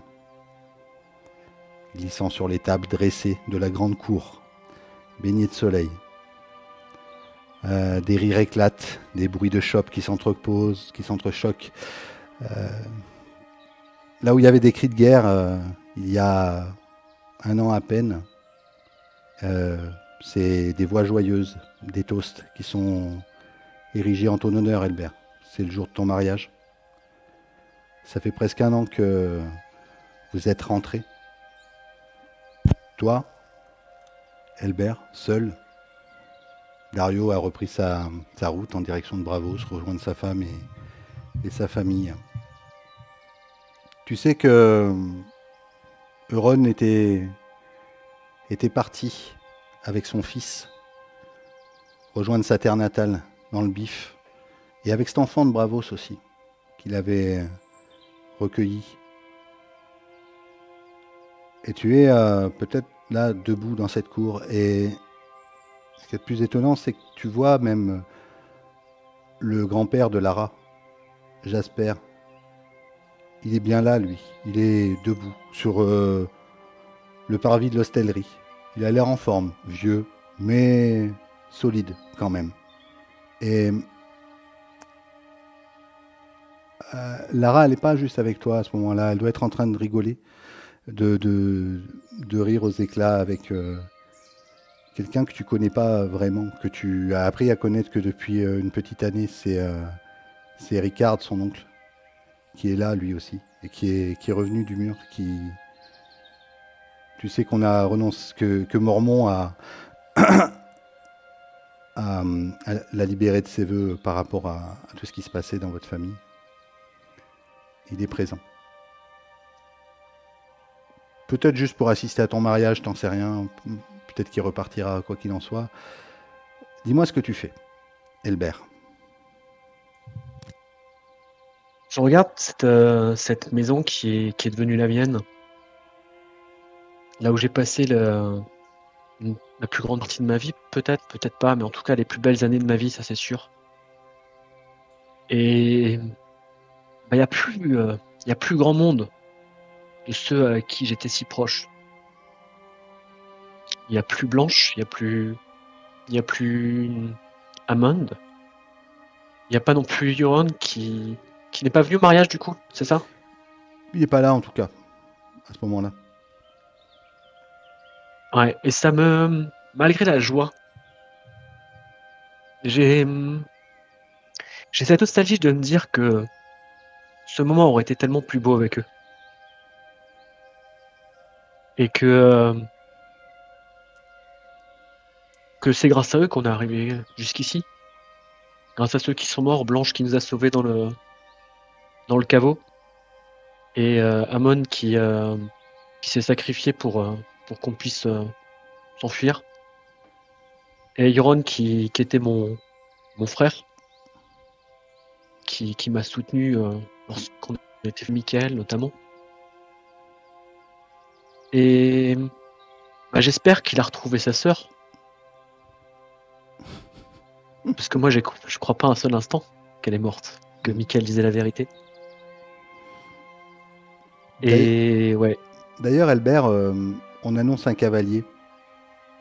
Glissant sur les tables dressées de la grande cour, baignées de soleil. Des rires éclatent, des bruits de chope qui s'entreposent, qui s'entrechoquent. Là où il y avait des cris de guerre, il y a un an à peine, c'est des voix joyeuses, des toasts qui sont érigés en ton honneur, Elbert. C'est le jour de ton mariage. Ça fait presque un an que vous êtes rentré. Toi, Elbert, seul. Dario a repris sa route en direction de Bravos, rejoindre sa femme et sa famille. Tu sais que Euron était parti avec son fils rejoindre sa terre natale dans le Bif et avec cet enfant de Bravos aussi qu'il avait recueilli. Et tu es peut-être là debout dans cette cour et ce qui est le plus étonnant c'est que tu vois même le grand-père de Lara, Jasper. Il est bien là, lui. Il est debout, sur le parvis de l'hostellerie. Il a l'air en forme, vieux, mais solide quand même. Et Lara, elle n'est pas juste avec toi à ce moment-là. Elle doit être en train de rigoler, de rire aux éclats avec quelqu'un que tu connais pas vraiment, que tu as appris à connaître que depuis une petite année. C'est Ricard, son oncle, qui est là lui aussi et qui est revenu du mur, tu sais qu'on a renoncé, que Mormont a l'a libéré de ses vœux par rapport à tout ce qui se passait dans votre famille. Il est présent. Peut-être juste pour assister à ton mariage, t'en sais rien. Peut-être qu'il repartira quoi qu'il en soit. Dis-moi ce que tu fais, Elbert. Je regarde cette maison qui est devenue la mienne. Là où j'ai passé la plus grande partie de ma vie, peut-être pas, mais en tout cas les plus belles années de ma vie, ça c'est sûr. Et il y a plus grand monde de ceux à qui j'étais si proche. Il y a plus Blanche, il y a plus Hammond. Il n'y a pas non plus Euron qui n'est pas venu au mariage du coup, c'est ça? Il n'est pas là en tout cas, à ce moment-là. Ouais, et ça me... Malgré la joie, j'ai cette nostalgie de me dire que ce moment aurait été tellement plus beau avec eux. Et que c'est grâce à eux qu'on est arrivé jusqu'ici. Grâce à ceux qui sont morts, Blanche qui nous a sauvés dans le caveau, et Amon qui s'est sacrifié pour qu'on puisse s'enfuir. Et Yoron qui était mon frère, qui m'a soutenu lorsqu'on était fait Michael notamment. Et j'espère qu'il a retrouvé sa sœur. Parce que moi, je crois pas un seul instant qu'elle est morte, que Michael disait la vérité. Et ouais. D'ailleurs, Albert, on annonce un cavalier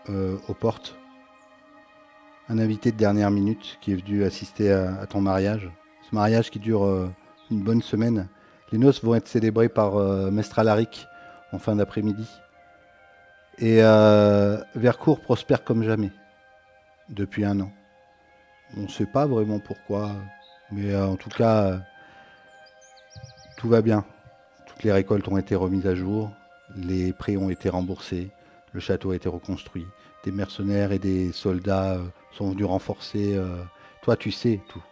aux portes. Un invité de dernière minute qui est venu assister à ton mariage. Ce mariage qui dure une bonne semaine. Les noces vont être célébrées par Mestre Alaric en fin d'après-midi. Et Vercourt prospère comme jamais depuis 1 an. On ne sait pas vraiment pourquoi, mais en tout cas, tout va bien. Toutes les récoltes ont été remises à jour, les prêts ont été remboursés, le château a été reconstruit, des mercenaires et des soldats sont venus renforcer. Toi, tu sais tout.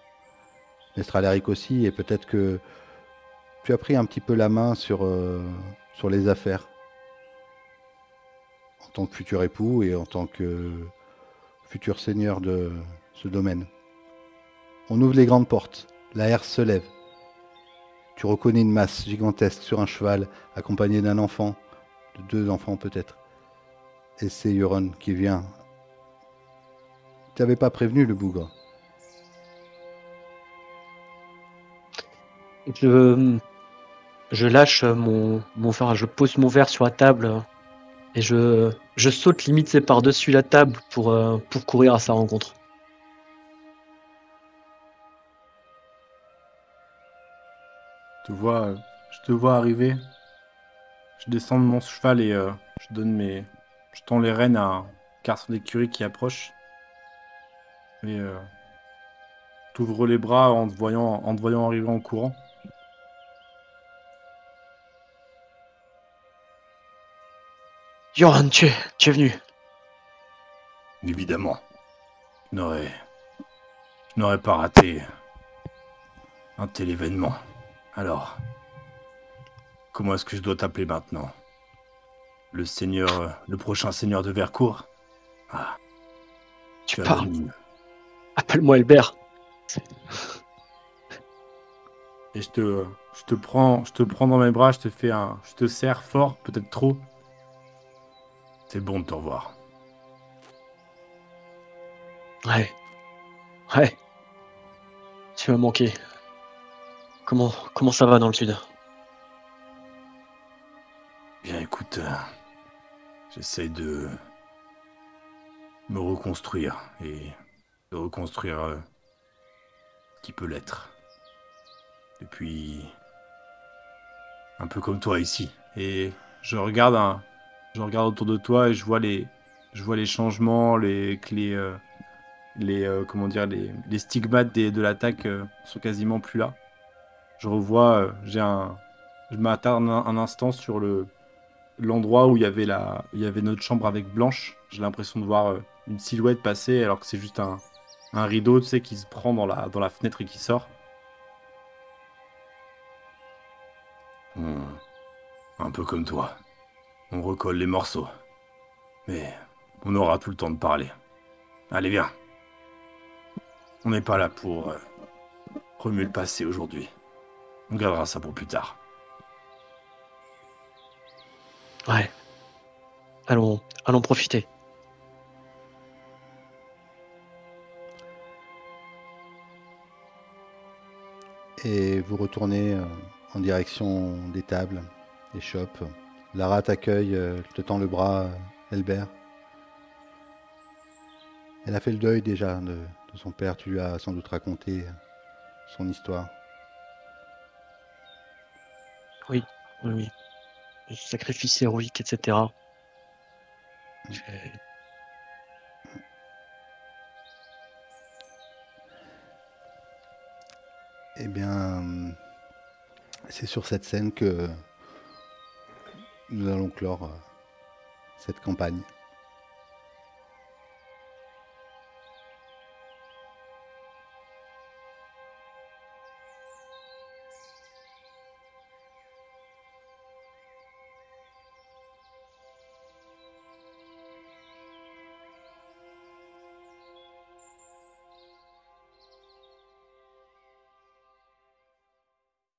Mestre Alaric aussi, et peut-être que tu as pris un petit peu la main sur les affaires. En tant que futur époux et en tant que futur seigneur de ce domaine. On ouvre les grandes portes, la herse se lève. Tu reconnais une masse gigantesque sur un cheval, accompagné d'un enfant, de 2 enfants peut-être. Et c'est Euron qui vient. Tu n'avais pas prévenu le bougre. Je lâche mon verre, je pose mon verre sur la table et je saute limite c'est par-dessus la table pour courir à sa rencontre. Je te vois arriver. Je descends de mon cheval et je tends les rênes à un garçon d'écurie qui approche. Et t'ouvres les bras en te voyant arriver en courant. Yoran, tu es venu. Évidemment. Je n'aurais pas raté un tel événement. Alors, comment est-ce que je dois t'appeler maintenant? Le prochain seigneur de Vercourt? Ah, Tu as parles. bonne mine. Appelle-moi Albert. Et je te prends dans mes bras, je te serre fort, peut-être trop. C'est bon de te revoir. Ouais. Tu m'as manqué. Comment ça va dans le sud? Bien, écoute, j'essaye de me reconstruire et de reconstruire ce qui peut l'être. Depuis un peu comme toi ici. Et je regarde autour de toi et je vois les changements, les stigmates de l'attaque sont quasiment plus là. Je revois, je m'attarde un instant sur l'endroit où il y avait notre chambre avec Blanche. J'ai l'impression de voir une silhouette passer alors que c'est juste un rideau, tu sais, qui se prend dans la fenêtre et qui sort. Un peu comme toi. On recolle les morceaux. Mais on aura tout le temps de parler. Allez, viens. On n'est pas là pour remuer le passé aujourd'hui. On gardera ça pour plus tard. Ouais. Allons profiter. Et vous retournez en direction des tables, des shops. Lara t'accueille, te tend le bras, Albert. Elle a fait le deuil déjà de son père, tu lui as sans doute raconté son histoire. Oui. Le sacrifice héroïque, etc. Eh bien, c'est sur cette scène que nous allons clore cette campagne.